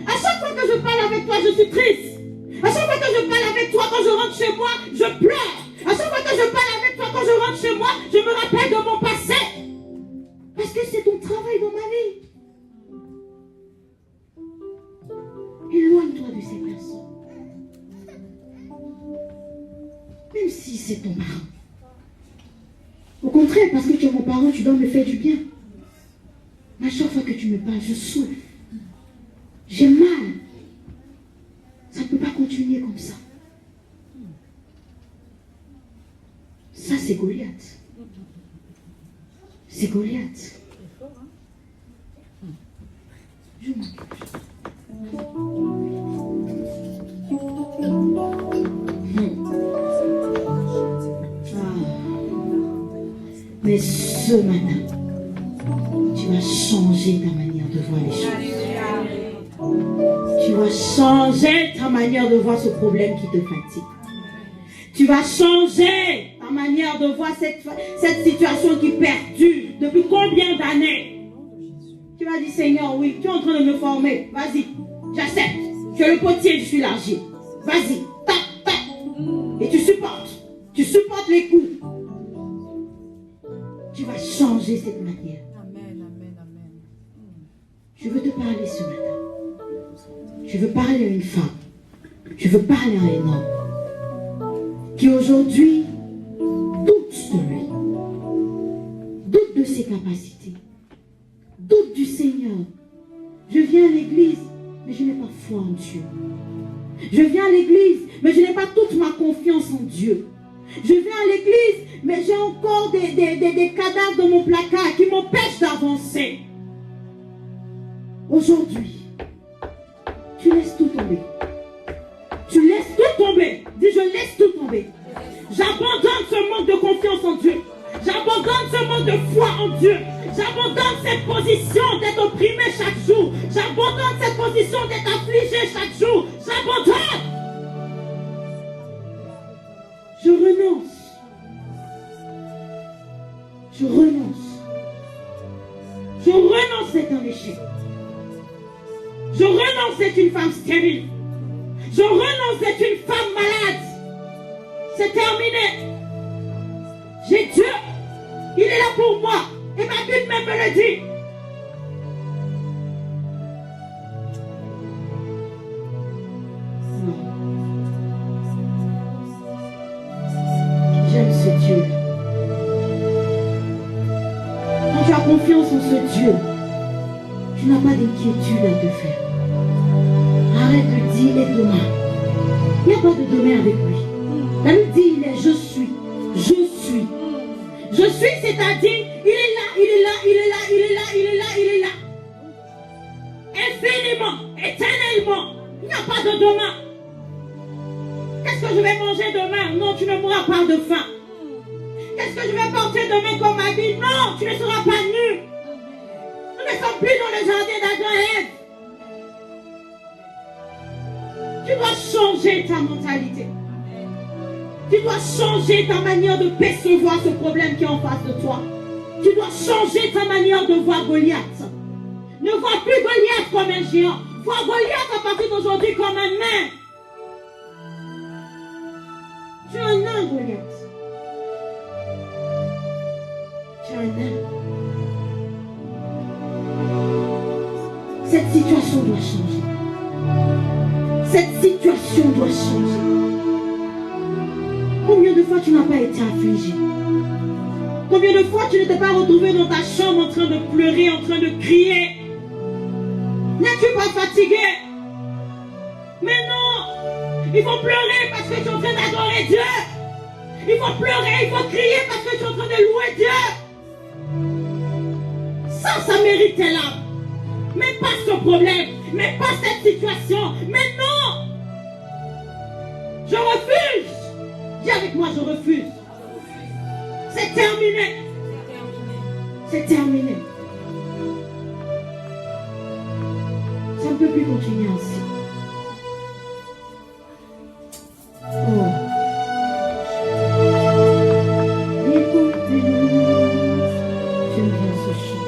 À chaque fois que je parle avec toi, je suis triste. À chaque fois que je parle avec toi, quand je rentre chez moi, je pleure. À chaque fois que je parle avec toi, quand je rentre chez moi, je me rappelle de mon passé. Parce que c'est ton travail dans ma vie. Éloigne-toi de ces personnes. Même si c'est ton parent. Au contraire, parce que tu es mon parent, tu dois me faire du bien. À chaque fois que tu me parles, je souffre. J'ai mal. Ça ne peut pas continuer comme ça. Ça, c'est Goliath. C'est Goliath. Je Mais ce matin, tu vas changer ta manière de voir les choses. Tu vas changer ta manière de voir ce problème qui te fatigue. Tu vas changer ta manière de voir cette situation qui perdure depuis combien d'années. Tu vas dire, Seigneur, oui, tu es en train de me former. Vas-y, j'accepte. Tu es le potier, je suis l'argile. Vas-y, tac, tac. Et tu supportes. Tu supportes les coups. Tu vas changer cette manière. Amen, amen, amen. Je veux te parler ce matin. Je veux parler à une femme. Je veux parler à un homme qui aujourd'hui doute de lui, doute de ses capacités, doute du Seigneur. Je viens à l'église, mais je n'ai pas foi en Dieu. Je viens à l'église, mais je n'ai pas toute ma confiance en Dieu. Je viens à l'église, mais j'ai encore des cadavres dans mon placard qui m'empêchent d'avancer. Aujourd'hui, tu laisses tout tomber. Tu laisses tout tomber. Dis, je laisse tout tomber. J'abandonne ce manque de confiance en Dieu. J'abandonne ce manque de foi en Dieu. J'abandonne cette position d'être opprimé chaque jour. J'abandonne cette position d'être affligé chaque jour. J'abandonne. Je renonce. Je renonce. Je renonce d'être un échec. Je renonce d'être une femme stérile. Je renonce d'être une femme malade. C'est terminé. J'ai Dieu. Il est là pour moi. Et ma Bible même me le dit. J'aime ce Dieu. Quand tu as confiance en ce Dieu, tu n'as pas d'inquiétude à te faire. Arrête de dire et demain. Il n'y a pas de demain avec lui. La Bible dit il est je suis. Je suis. Je suis, c'est-à-dire, il est là, il est là, il est là, il est là, il est là, il est là. Infiniment, éternellement. Il n'y a pas de demain. Qu'est-ce que je vais manger demain? Non, tu ne mourras pas de faim. Qu'est-ce que je vais porter demain comme habit? Non, tu ne seras pas nu. Nous ne sommes plus dans le jardin d'Adam et Ève. Tu dois changer ta mentalité. Tu dois changer ta manière de percevoir ce problème qui est en face de toi. Tu dois changer ta manière de voir Goliath. Ne vois plus Goliath comme un géant. Vois Goliath à partir d'aujourd'hui comme un nain. Tu es un nain, Goliath. Tu es un nain. Cette situation doit changer. Cette situation doit changer. Combien de fois tu n'as pas été affligé? Combien de fois tu ne t'es pas retrouvé dans ta chambre en train de pleurer, en train de crier? N'es-tu pas fatigué? Mais non! Il faut pleurer parce que tu es en train d'adorer Dieu. Il faut pleurer, il faut crier parce que tu es en train de louer Dieu. Ça mérite tes larmes. Mais pas ce problème, mais pas cette situation. Mais non! Je refuse! Dis avec moi, je refuse. C'est terminé. C'est terminé. Ça ne peut plus continuer ainsi. Oh. Écoutez-nous. J'aime bien ce chant.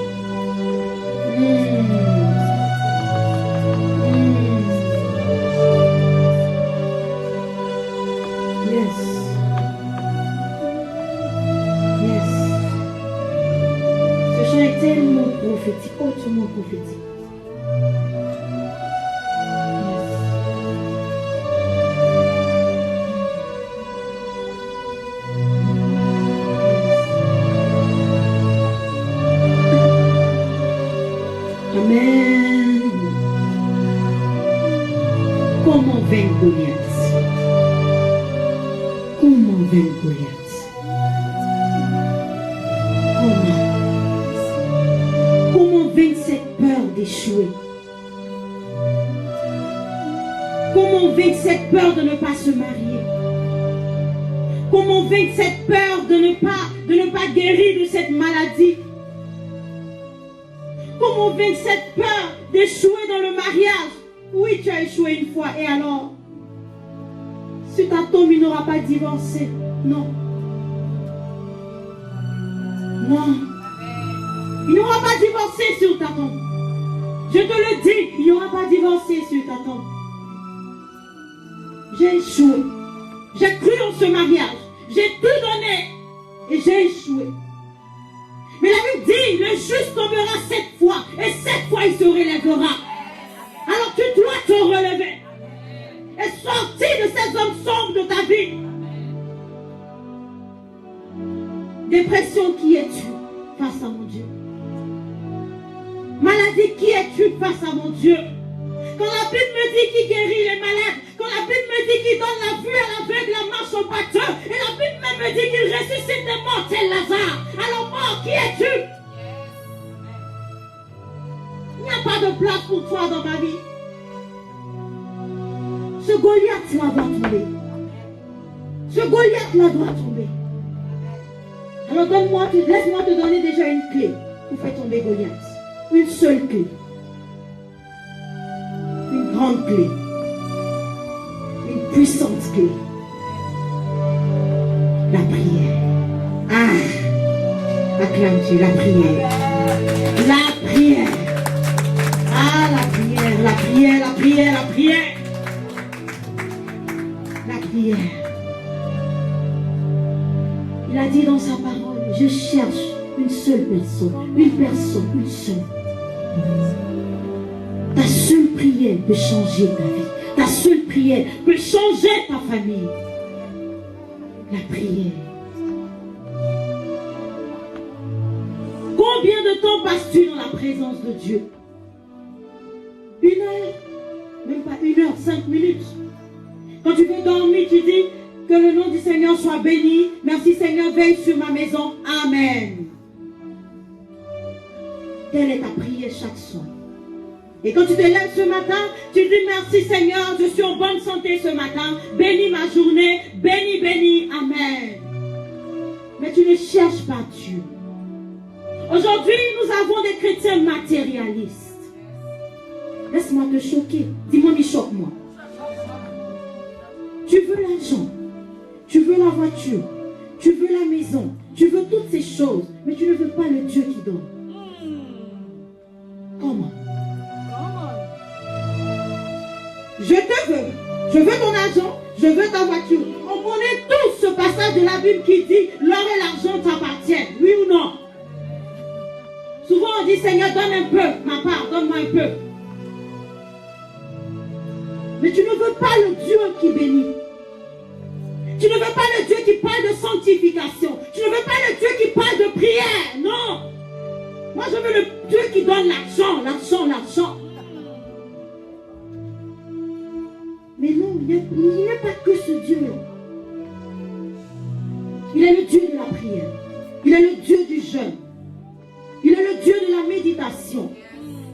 Tellement prophétique, hautement prophétique. Amen. Comment vaincre Goliath? Comment vaincre Goliath? Comment vaincre cette peur d'échouer? Comment vaincre cette peur de ne pas se marier? Comment vaincre cette peur de ne pas guérir de cette maladie? Comment vaincre cette peur d'échouer dans le mariage? Oui, tu as échoué une fois, et alors? Si ta tombe, il n'aura pas divorcé. Non. Non. Il n'y aura pas divorcé sur ta tombe. Je te le dis, il n'y aura pas divorcé sur ta tombe. J'ai échoué. J'ai cru en ce mariage. J'ai tout donné. Et j'ai échoué. Mais la Bible dit, le juste tombera 7 fois. Et 7 fois il se relèvera. Alors tu dois te relever. Et sortir de ces zones sombres de ta vie. Dépression, qui es-tu face à mon Dieu? Maladie, qui es-tu face à mon Dieu? Quand la Bible me dit qu'il guérit les malades, quand la Bible me dit qu'il donne la vue à l'aveugle, la marche au boiteux, et la Bible même me dit qu'il ressuscite des morts tel Lazare. Alors mort, qui es-tu? Il n'y a pas de place pour toi dans ma vie. Ce Goliath-là doit tomber. Ce Goliath-là doit tomber. Alors laisse-moi te donner déjà une clé pour faire tomber Goliath. Une seule clé. Une grande clé. Une puissante clé. La prière. Ah! Acclame Dieu, la prière. La prière. Ah, la prière, la prière, la prière, la prière. La prière. Il a dit dans sa parole, je cherche une seule personne, une seule. Ta seule prière peut changer ta vie. Ta seule prière peut changer ta famille. La prière. Combien de temps passes-tu dans la présence de Dieu? 1 heure? Même pas 1 heure, 5 minutes. Quand tu veux dormir, tu dis que le nom du Seigneur soit béni. Merci Seigneur, veille sur ma maison. Amen. Telle est ta prière chaque soir. Et quand tu te lèves ce matin, tu dis merci Seigneur, je suis en bonne santé ce matin. Bénis ma journée, bénis, bénis, amen. Mais tu ne cherches pas Dieu. Aujourd'hui, nous avons des chrétiens matérialistes. Laisse-moi te choquer. Dis-moi, mais choque-moi. Tu veux l'argent, tu veux la voiture, tu veux la maison, tu veux toutes ces choses, mais tu ne veux pas le Dieu qui donne. Comment? Je te veux. Je veux ton argent, je veux ta voiture. On connaît tous ce passage de la Bible qui dit l'or et l'argent t'appartiennent. Oui ou non? Souvent on dit Seigneur, donne un peu, ma part, donne-moi un peu. Mais tu ne veux pas le Dieu qui bénit. Tu ne veux pas le Dieu qui parle de sanctification. Tu ne veux pas le Dieu qui parle de prière. Non. Moi je veux le Dieu qui donne l'argent, l'argent, l'argent. Mais non, il n'y a pas que ce Dieu-là. Il est le Dieu de la prière. Il est le Dieu du jeûne. Il est le Dieu de la méditation.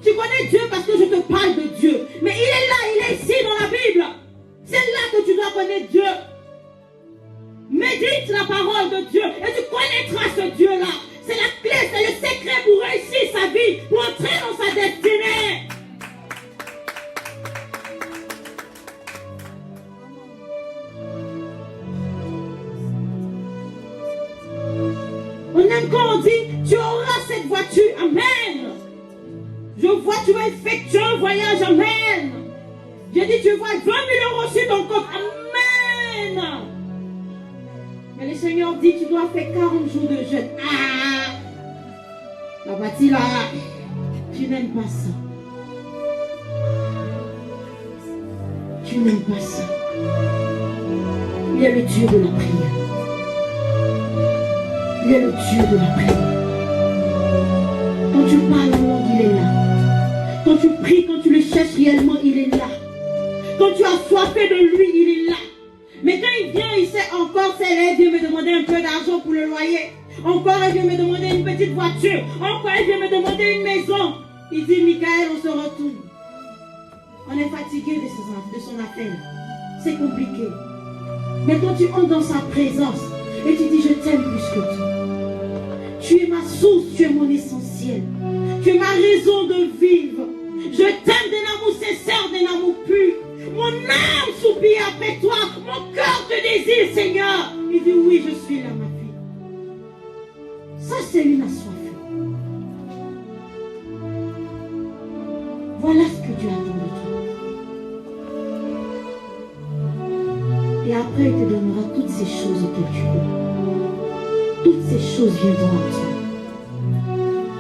Tu connais Dieu parce que je te parle de Dieu. Mais il est là, il est ici dans la Bible. C'est là que tu dois connaître Dieu. Médite la parole de Dieu et tu connaîtras ce Dieu-là. C'est la clé, c'est le secret pour réussir sa vie, pour entrer dans sa destinée. On aime quand on dit, tu auras cette voiture, amen. Je vois, tu vas effectuer un voyage, amen. J'ai dit, tu vois 20 000 euros sur ton compte, amen. Mais le Seigneur dit, tu dois faire 40 jours de jeûne. Ah, la voiture là, tu n'aimes pas ça. Tu n'aimes pas ça. Il est le Dieu de la prière. Il est le Dieu de la prière. Quand tu parles en langue, il est là. Quand tu pries, quand tu le cherches réellement, il est là. Quand tu as soifé de lui, il est là. Mais quand il vient, il sait encore, c'est là, il vient me demander un peu d'argent pour le loyer. Encore, il vient me demander une petite voiture. Encore, il vient me demander une maison. Il dit, Michael, on se retourne. On est fatigué de son appel. C'est compliqué. Mais quand tu entres dans sa présence et tu dis, je t'aime plus que tout. Tu es ma source, tu es mon essentiel. Tu es ma raison de vivre. Je t'aime d'un amour sincère, d'un amour pur. Mon âme soupire après toi. Mon cœur te désire, Seigneur. Il dit, oui, je suis là, ma fille. Ça, c'est une assoiffée. Voilà ce que Dieu attend de toi. Et après, il te donnera toutes ces choses auxquelles tu veux. Toutes ces choses viendront à toi.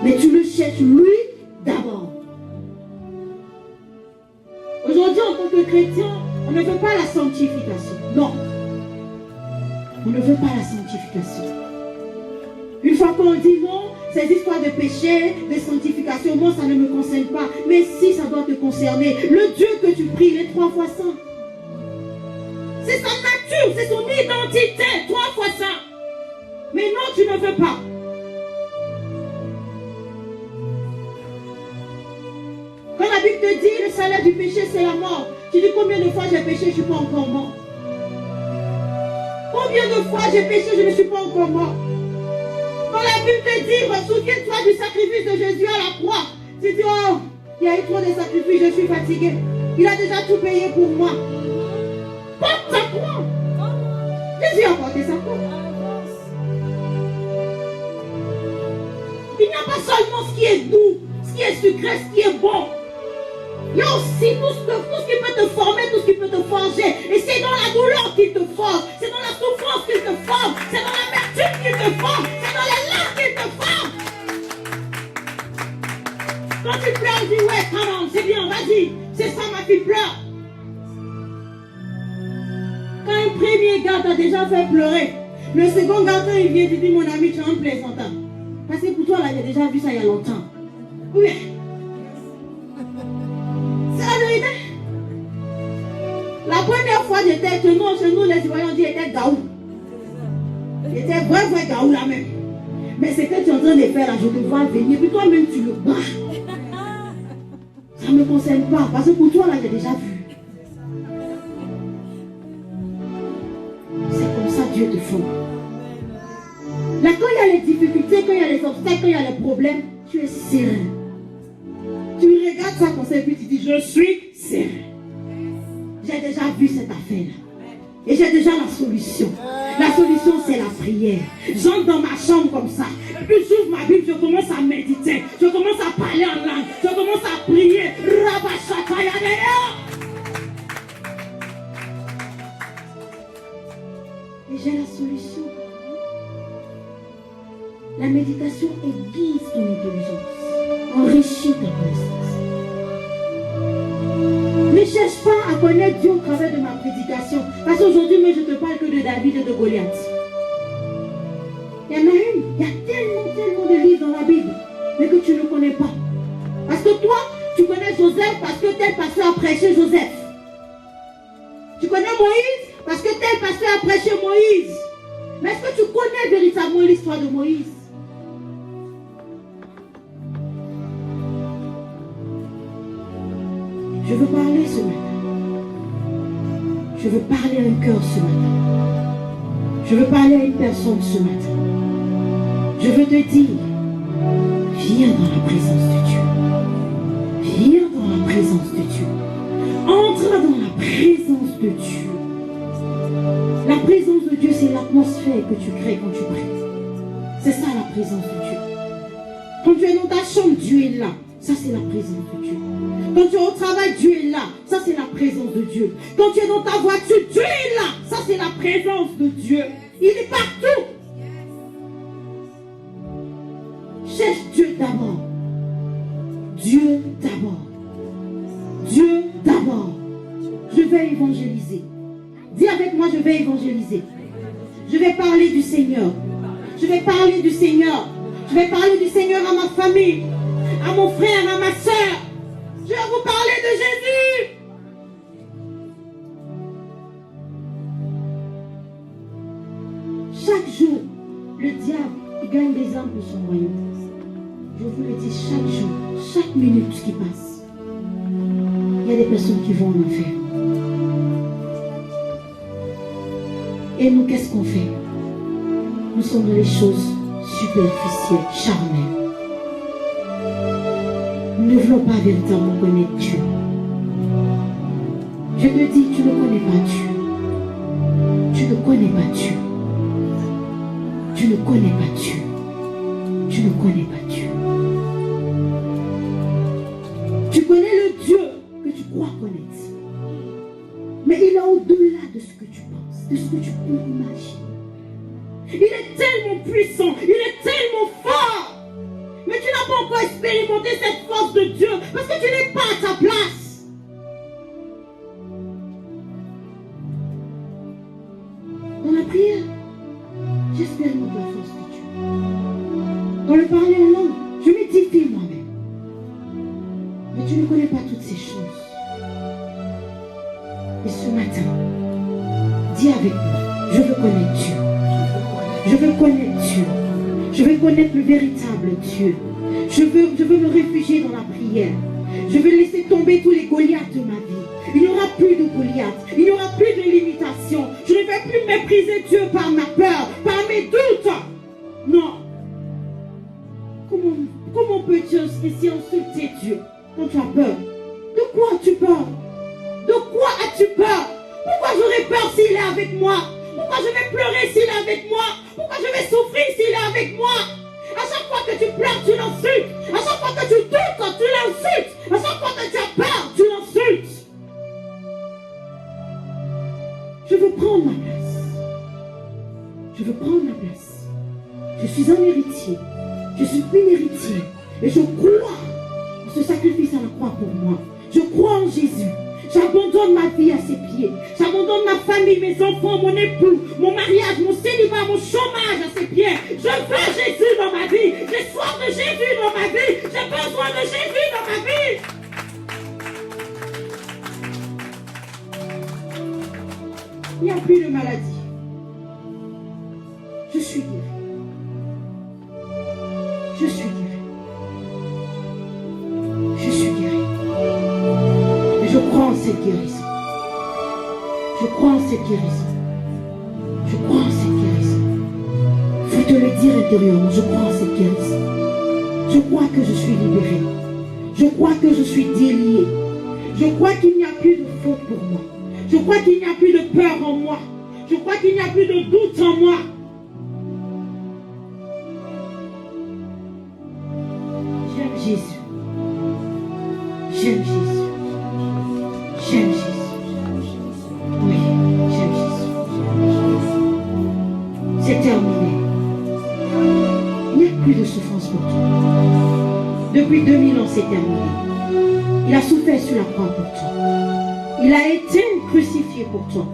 Mais tu le cherches lui d'abord. Aujourd'hui, en tant que chrétien, on ne veut pas la sanctification. Non. On ne veut pas la sanctification. Une fois qu'on dit non, Ces histoires de péché, de sanctification, moi, ça ne me concerne pas. Mais si, ça doit te concerner. Le Dieu que tu pries, il est 3 fois saint. C'est sa nature, c'est son identité, 3 fois saint. Mais non, tu ne veux pas. Quand la Bible te dit, le salaire du péché, c'est la mort. Tu dis, combien de fois j'ai péché, je ne suis pas encore mort. Combien de fois j'ai péché, je ne suis pas encore mort. Quand la Bible te dit, souviens-toi du sacrifice de Jésus à la croix. Tu dis, oh, il y a eu trop de sacrifices, je suis fatigué. Il a déjà tout payé pour moi. Porte ta croix. Jésus a porté sa croix. Il n'y a pas seulement ce qui est doux, ce qui est sucré, ce qui est bon. Il y a aussi tout ce qui peut te former, tout ce qui peut te forger. Et c'est dans la douleur qu'il te forge. C'est dans la souffrance qu'il te forme. C'est dans l'amertume qu'il te forme. C'est dans les larmes qu'il te forme. Quand tu pleures, dis ouais, come on, c'est bien, vas-y. C'est ça, ma fille, pleure. Quand un premier gars t'a déjà fait pleurer, le second gars, quand il vient, tu dis, mon ami, tu es un plaisantin. Parce que pour toi, là, j'ai déjà vu ça il y a longtemps. Oui. C'est la vérité. La première fois, j'étais chez nous, les Ivoiriens, on dit, j'étais gaou. J'étais vrai gaou là même. Mais ce que tu es en train de faire là, je te vois venir, puis toi-même, tu le bats. Ça ne me concerne pas, parce que pour toi, là, j'ai déjà vu. C'est comme ça Dieu te forme. Là, quand il y a les difficultés, quand il y a les obstacles, quand il y a les problèmes, tu es serein. Tu regardes ça comme ça et puis tu dis, je suis serein. J'ai déjà vu cette affaire-là. Et j'ai déjà la solution. La solution, c'est la prière. J'entre dans ma chambre comme ça. Et puis j'ouvre ma Bible, je commence à méditer. Je commence à parler en langue. Je commence à prier. Et j'ai la solution. La méditation aiguise ton intelligence, enrichit ta connaissance. Ne cherche pas à connaître Dieu au travers de ma prédication. Parce qu'aujourd'hui, je ne te parle que de David et de Goliath. Il y en a une. Il y a tellement de livres dans la Bible, mais que tu ne connais pas. Parce que toi, tu connais Joseph parce que tel pasteur a prêché Joseph. Tu connais Moïse parce que tel pasteur a prêché Moïse. Mais est-ce que tu connais véritablement l'histoire de Moïse? Je veux parler ce matin. Je veux parler à un cœur ce matin. Je veux parler à une personne ce matin. Je veux te dire, viens dans la présence de Dieu. Viens dans la présence de Dieu. Entre dans la présence de Dieu. La présence de Dieu, c'est l'atmosphère que tu crées quand tu pries. C'est ça la présence de Dieu. Quand tu es dans ta chambre, Dieu est là. Ça, c'est la présence de Dieu. Quand tu es au travail, Dieu est là. Ça, c'est la présence de Dieu. Quand tu es dans ta voiture, Dieu est là. Ça, c'est la présence de Dieu. Il est partout. Cherche Dieu d'abord. Dieu d'abord. Dieu d'abord. Je vais évangéliser. Dis avec moi, je vais évangéliser. Je vais parler du Seigneur. Je vais parler du Seigneur. Je vais parler du Seigneur à ma famille, à mon frère, à ma soeur. Je vais vous parler de Jésus. Chaque jour, le diable, il gagne des âmes pour son royaume. Je vous le dis, chaque jour, chaque minute qui passe, il y a des personnes qui vont en enfer. Et nous, qu'est-ce qu'on fait? Nous sommes dans les choses superficielles, charnelles. Nous ne voulons pas véritablement connaître Dieu. Je te dis, tu ne connais pas Dieu. Tu ne connais pas Dieu. Tu ne connais pas Dieu. Tu ne connais pas Dieu. Tu connais le Dieu que tu crois connaître. Mais il est au-delà de ce que tu penses, de ce que tu peux imaginer. Il est tellement puissant, il est tellement fort. Mais tu n'as pas encore expérimenté cette force de Dieu parce que tu n'es pas à ta place. Dans la prière, j'expérimente la force de Dieu. Dans le parler en Mais tu ne connais pas toutes ces choses. Et ce matin, dis avec moi, je veux connaître Dieu. Je veux connaître Dieu. Je veux connaître le véritable Dieu. Je veux me réfugier dans la prière. Je veux laisser tomber tous les Goliaths de ma vie. Il n'y aura plus de Goliath. Il n'y aura plus de limitation. Je ne vais plus mépriser Dieu par ma peur, par mes doutes. Non. Comment peux-tu ainsi insulter Dieu quand tu as peur? De quoi as-tu peur? De quoi as-tu peur? Pourquoi j'aurais peur s'il est avec moi? Pourquoi je vais pleurer s'il est avec moi? Pourquoi je vais souffrir s'il est avec moi? À chaque fois que tu pleures, tu l'insultes. À chaque fois que tu doutes, tu l'insultes. À chaque fois que tu as peur, tu l'insultes. Je veux prendre ma place. Je veux prendre ma place. Je suis un héritier. Je suis une héritière. Et je crois en ce sacrifice à la croix pour moi. Je crois en Jésus. J'abandonne ma vie à ses pieds. J'abandonne ma famille, mes enfants, mon époux, mon mariage, mon célibat, mon chômage à ses pieds. Je veux Jésus dans ma vie. J'ai soif de Jésus dans ma vie. J'ai besoin de Jésus dans ma vie. Il n'y a plus de maladie. Je suis guéri. Je suis guéri. Je suis guéri. Et je crois en cette guérison. Je crois en cette guérison. Je crois en cette guérison. Il faut te le dire intérieurement. Je crois en cette guérison. Je crois que je suis libéré. Je crois que je suis délié. Je crois qu'il n'y a plus de faute pour moi. Je crois qu'il n'y a plus de peur en moi. Je crois qu'il n'y a plus de doute en moi. J'aime Jésus. J'aime Jésus. J'aime Jésus. Oui, j'aime Jésus. C'est terminé. Il n'y a plus de souffrance pour toi. Depuis 2000 ans, c'est terminé. Il a souffert sur la croix pour toi. Il a été crucifié pour toi.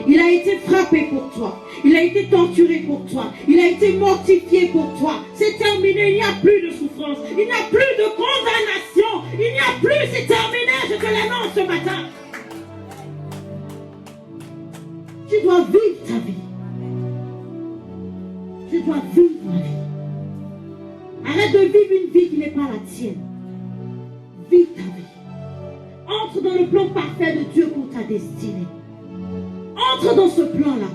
Il a été frappé pour toi. Il a été torturé pour toi. Il a été mortifié pour toi. C'est terminé. Il n'y a plus de souffrance. Il n'y a plus de condamnation. Il n'y a plus. C'est terminé. Je te l'annonce ce matin. Tu dois vivre ta vie. Tu dois vivre ta vie. Arrête de vivre une vie qui n'est pas la tienne. Vis ta vie. Entre dans le plan parfait de Dieu pour ta destinée. Entre dans ce plan-là.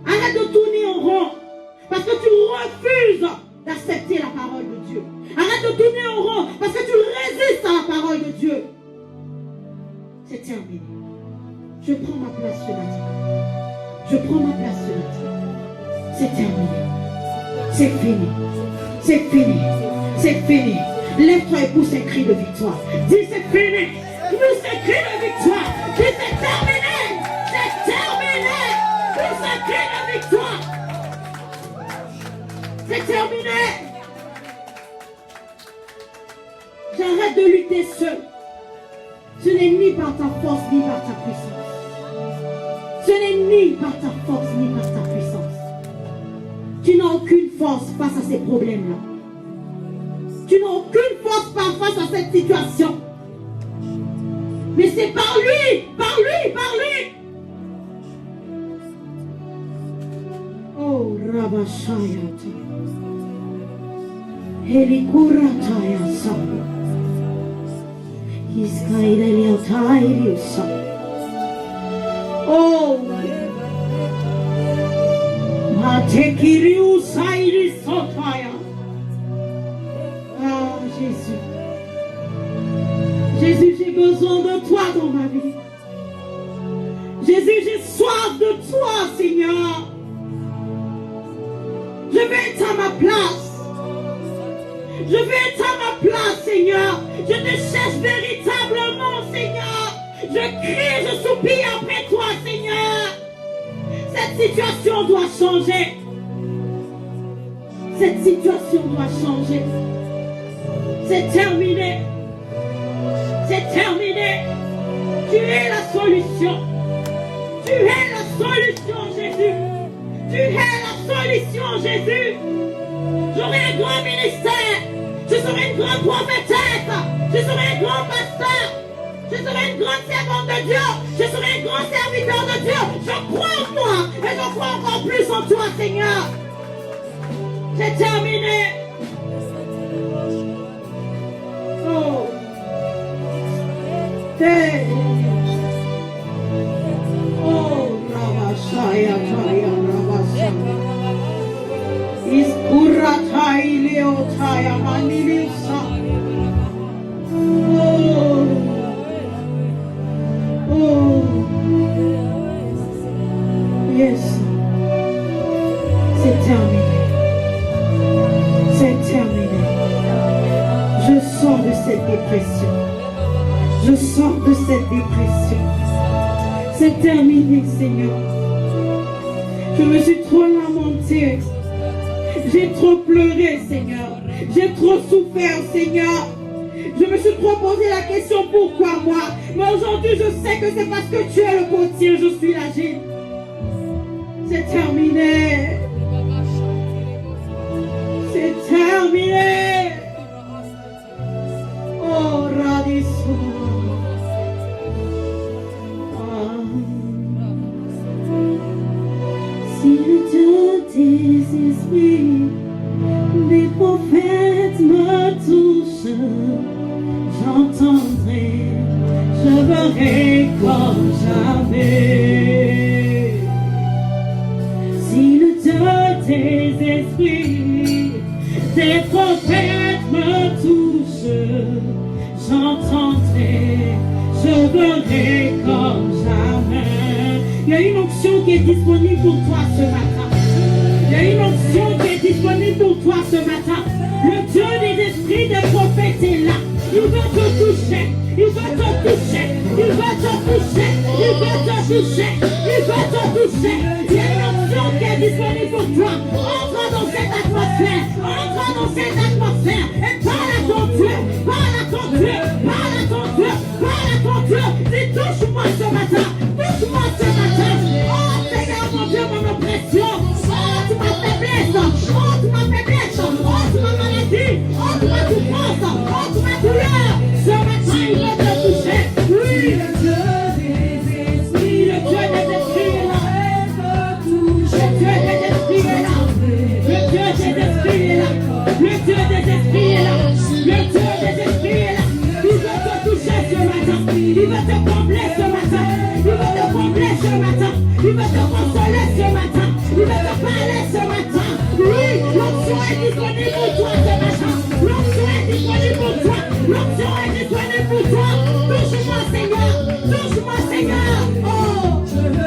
Arrête de tourner en rond. Parce que tu refuses d'accepter la parole de Dieu. Arrête de tourner en rond parce que tu résistes à la parole de Dieu. C'est terminé. Je prends ma place ce matin. Je prends ma place ce matin. C'est terminé. C'est fini. C'est fini. C'est fini. Lève-toi et pousse un cri de victoire. Dis c'est fini. Pousse un cri de victoire. Dis c'est terminé. C'est terminé. Pousse un cri de victoire. C'est terminé. J'arrête de lutter seul. Ce n'est ni par ta force ni par ta puissance. Ce n'est ni par ta force ni par ta puissance. Tu n'as aucune force face à ces problèmes-là. Tu n'as aucune force face à cette situation. Mais c'est par lui, par lui, par lui. Oh, Rabashayata. Helikurataya Sabu. Iskaileliotaiusa. Oh, Matekiriusa irisotaya. Ah, Jésus. Jésus, j'ai besoin de toi dans ma vie. Jésus, j'ai soif de toi, Seigneur. Je veux être à ma place. Je veux être à ma place, Seigneur. Je te cherche véritablement, Seigneur. Je crie, je soupire après toi, Seigneur. Cette situation doit changer. Cette situation doit changer. C'est terminé. C'est terminé. Tu es la solution. Tu es la solution, Jésus. Tu es la solution, Jésus. J'aurai un grand ministère. Je serai une grande prophétesse. Je serai un grand grand pasteur. Je serai une grande servante de Dieu. Je serai un grand serviteur de Dieu. Je crois en toi. Et je crois encore plus en toi, Seigneur. J'ai terminé. Oh. Hey. Oh, Rabashaya, Taya, Rabashaya. Iskuratai, Leotaya, Manilisa. Oh. Oh. Yes. C'est terminé. C'est terminé. Je sors de cette dépression. Je sors de cette dépression. C'est terminé, Seigneur. Je me suis trop lamentée. J'ai trop pleuré, Seigneur. J'ai trop souffert, Seigneur. Je me suis trop posé la question pourquoi moi. Mais aujourd'hui, je sais que c'est parce que tu es le potier, je suis la gîte. C'est terminé. C'est terminé. Oh, Radisson. Si le Dieu des esprits, des prophètes me touchent, j'entendrai, je verrai comme jamais. Si le Dieu des esprits, des prophètes me touchent, j'entendrai, je verrai comme jamais. Il y a une onction qui est disponible pour toi ce matin. Il y a une onction qui est disponible pour toi ce matin. Le Dieu des esprits des prophètes est là. Il veut te toucher. Il veut te toucher. Il veut te toucher. Il veut te toucher. Il veut te toucher. Il y a une onction qui est disponible pour toi. Entre dans cette atmosphère. Entre dans cette atmosphère. Et parle à ton Dieu. Parle à ton Dieu. Parle à ton Dieu. Parle à ton Dieu. Dis touche-moi ce matin. Touche-moi ce matin. Oh Seigneur mon Dieu, mon oppression. Oh tu ma faiblesse. Oh tu ma faiblesse. Oh tu ma maladie. Oh tu ma souffrance. Oh tu ma douleur. Ce matin il veut te toucher. Oui, le Dieu des esprits. Le Dieu des esprits est là. Le Dieu des esprits est là. Le Dieu des esprits est là. Le Dieu des esprits est là. Le Dieu des esprits est là. Il veut te toucher ce matin. Il veut te combler ce matin. Il veut te combler ce matin. Il veut te consoler ce matin. Il veut te parler ce matin. Oui, l'onction est disponible pour toi ce matin. L'onction est disponible pour toi. L'onction est disponible pour toi. Touche-moi Seigneur. Touche-moi Seigneur. Oh, je le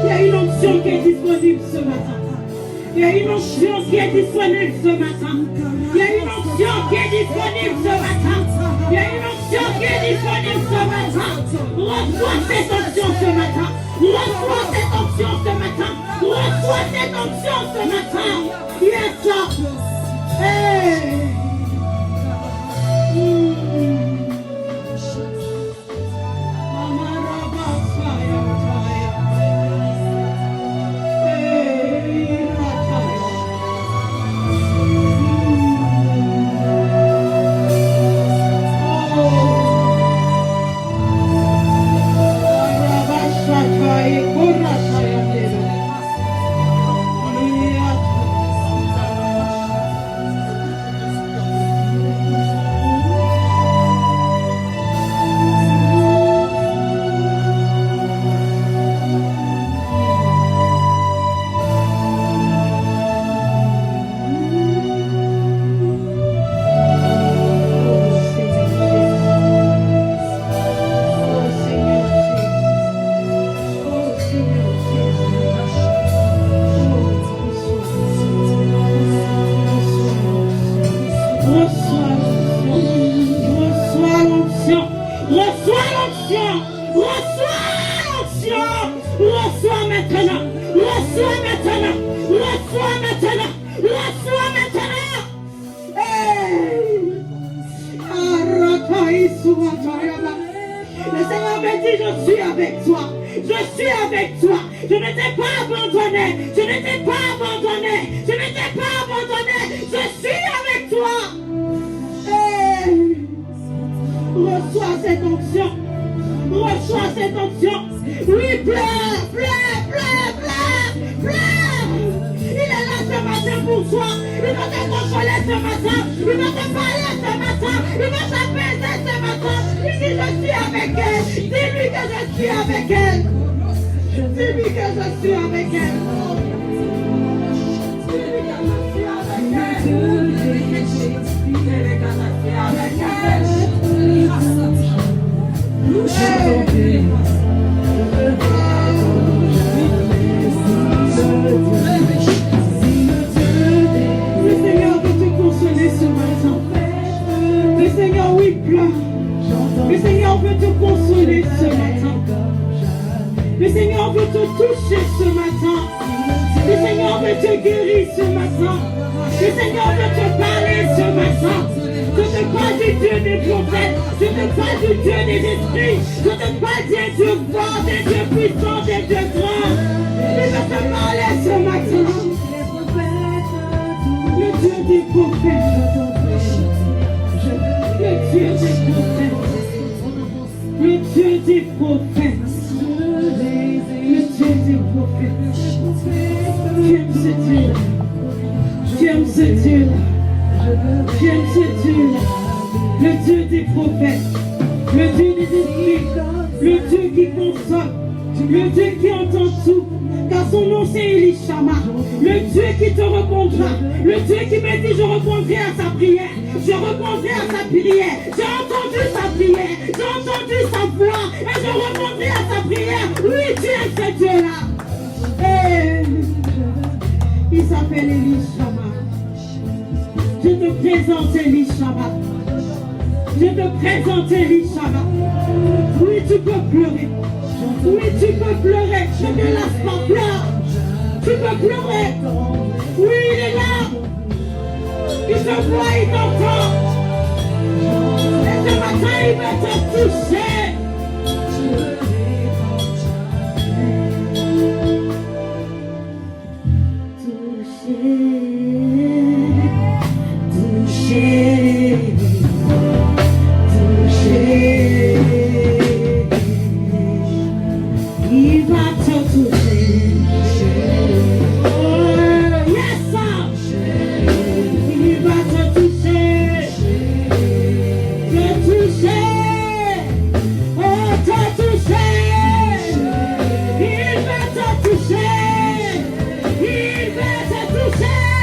Il y a une onction qui est disponible ce matin. Il y a une onction qui est disponible ce matin. Il y a une onction qui est disponible ce matin. Il y a une onction qui est disponible ce matin. Reçois cette onction ce matin. Reçois cette onction ce matin. Reçois cette onction ce matin. Yes, sir. suis avec toi. Je suis avec toi. Je ne t'ai pas abandonné. Je ne t'ai pas abandonné. Je ne t'ai pas abandonné. Je suis avec toi. Et reçois cette onction. Reçois cette onction. Oui, pleure, pleure, pleure, pleure, pleure. Il est là ce matin pour toi. Il va te consoler ce matin. Il va te parler ce matin. Il va t'apaiser ce matin. Il dit je suis avec elle. Dis-lui que je suis avec elle. Dis-lui que je suis avec elle. Dis-lui que je suis avec elle. Dis-lui que je suis avec elle. Le Seigneur veut te consoler ce matin. Le Seigneur, oui, pleure. Le Seigneur veut te consoler ce matin. Le Seigneur veut te toucher ce matin. Le Seigneur veut te guérir ce matin. Le Seigneur veut te parler ce matin. Je te parle du Dieu des prophètes. Je te parle du Dieu des esprits. Je te parle des dieux forts, des dieux puissants, des dieux grands. Il va te parler ce matin. Le Dieu des prophètes. Le Dieu des prophètes. Le Dieu des prophètes. Le Dieu des prophètes. J'aime ce Dieu. J'aime ce Dieu. J'aime ce Dieu. Le Dieu des prophètes. Le Dieu des esprits. Le Dieu qui console. Le Dieu qui entend tout. Car son nom c'est Elishama. Le Dieu qui te répondra. Le Dieu qui me dit je répondrai à sa prière. Je répondrai à sa prière. J'ai entendu sa prière. J'ai entendu sa voix. Et je répondrai à sa prière. Oui, tu es ce Dieu-là. Et il s'appelle Elishama. Je te présente Elishama. Je te présente Elishama. Oui, tu peux pleurer. Oui, tu peux pleurer. Je ne te laisse pas pleurer. Tu peux pleurer. Oui, il est là. Il te voit, il t'entend. Et ce matin, il va te toucher. Il va te toucher. Oh, yes, sir. Il va te toucher. Te toucher. Oh, te toucher. Il va te toucher. Il va te toucher.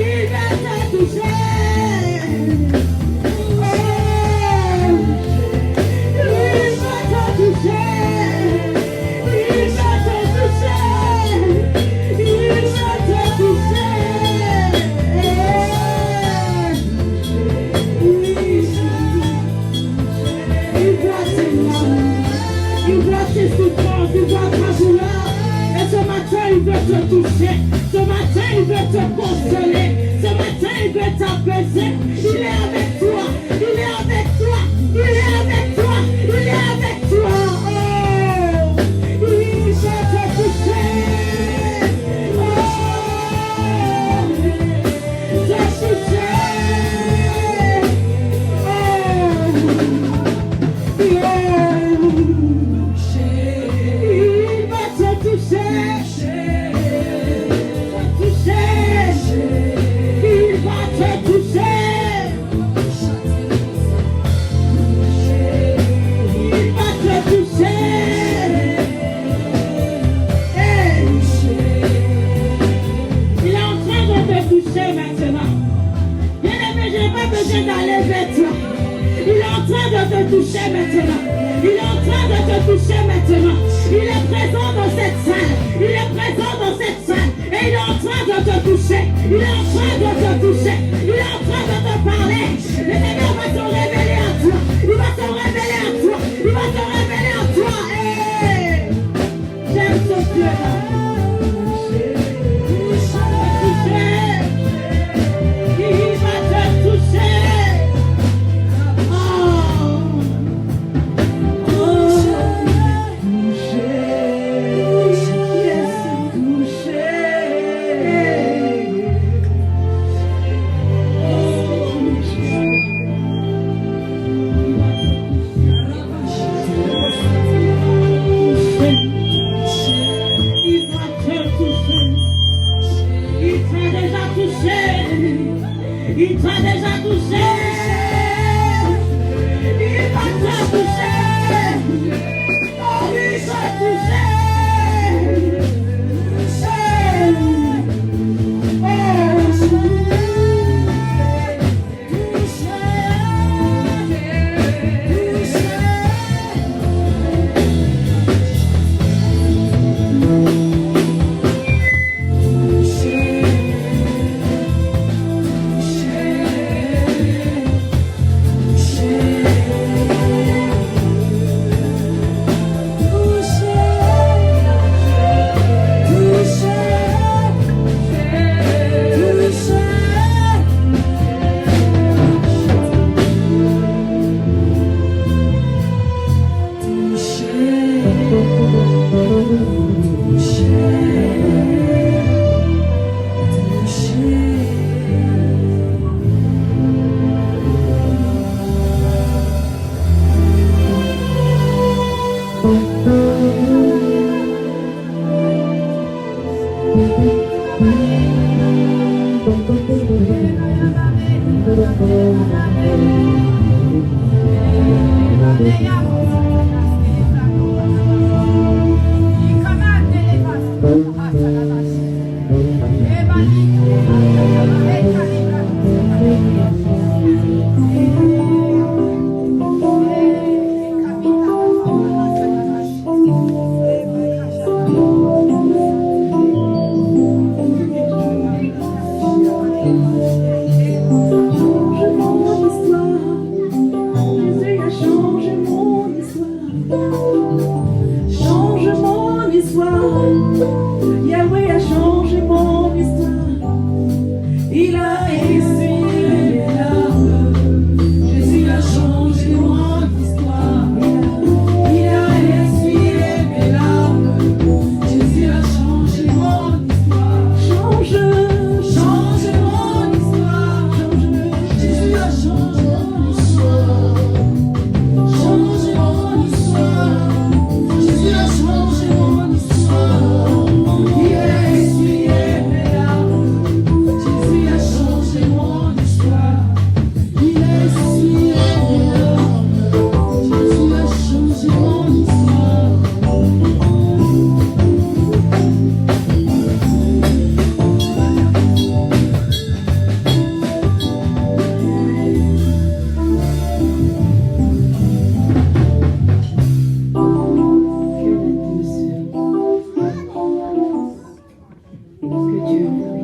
Il va te toucher. Il veut te toucher. Ce matin, il veut te consoler. Ce matin, il veut t'apaiser. Il est avec toi. Il est avec toi. Il est avec toi. Il est avec toi. Oh, il veut te toucher. Oh, te toucher. Oh, il va te toucher. D'aller vers toi. Il est en train de te toucher maintenant. Il est en train de te toucher maintenant. Il est présent dans cette salle. Il est présent dans cette salle. Et il est en train de te toucher. Il est en train de te toucher. Il est en train de te parler. Le Seigneur va te révéler à toi. Il va te révéler à toi. Il va te révéler à toi. Hey! J'aime ce Dieu-là. Oh, Il t'a déjà touché. Il t'a déjà touché. Oh oui, il t'a touché. Yahweh a changé mon histoire. Il a essuyé mes larmes. Jésus a changé mon histoire. Il a essuyé mes larmes. Jésus a changé mon histoire. Change mon histoire. Jésus a changé mon histoire. Change mon histoire. Jésus a changé mon histoire. Il a essuyé mes larmes. Jésus a changé mon histoire. Il a essuyé mes larmes. Jésus a changé mon histoire. Que Dieu vous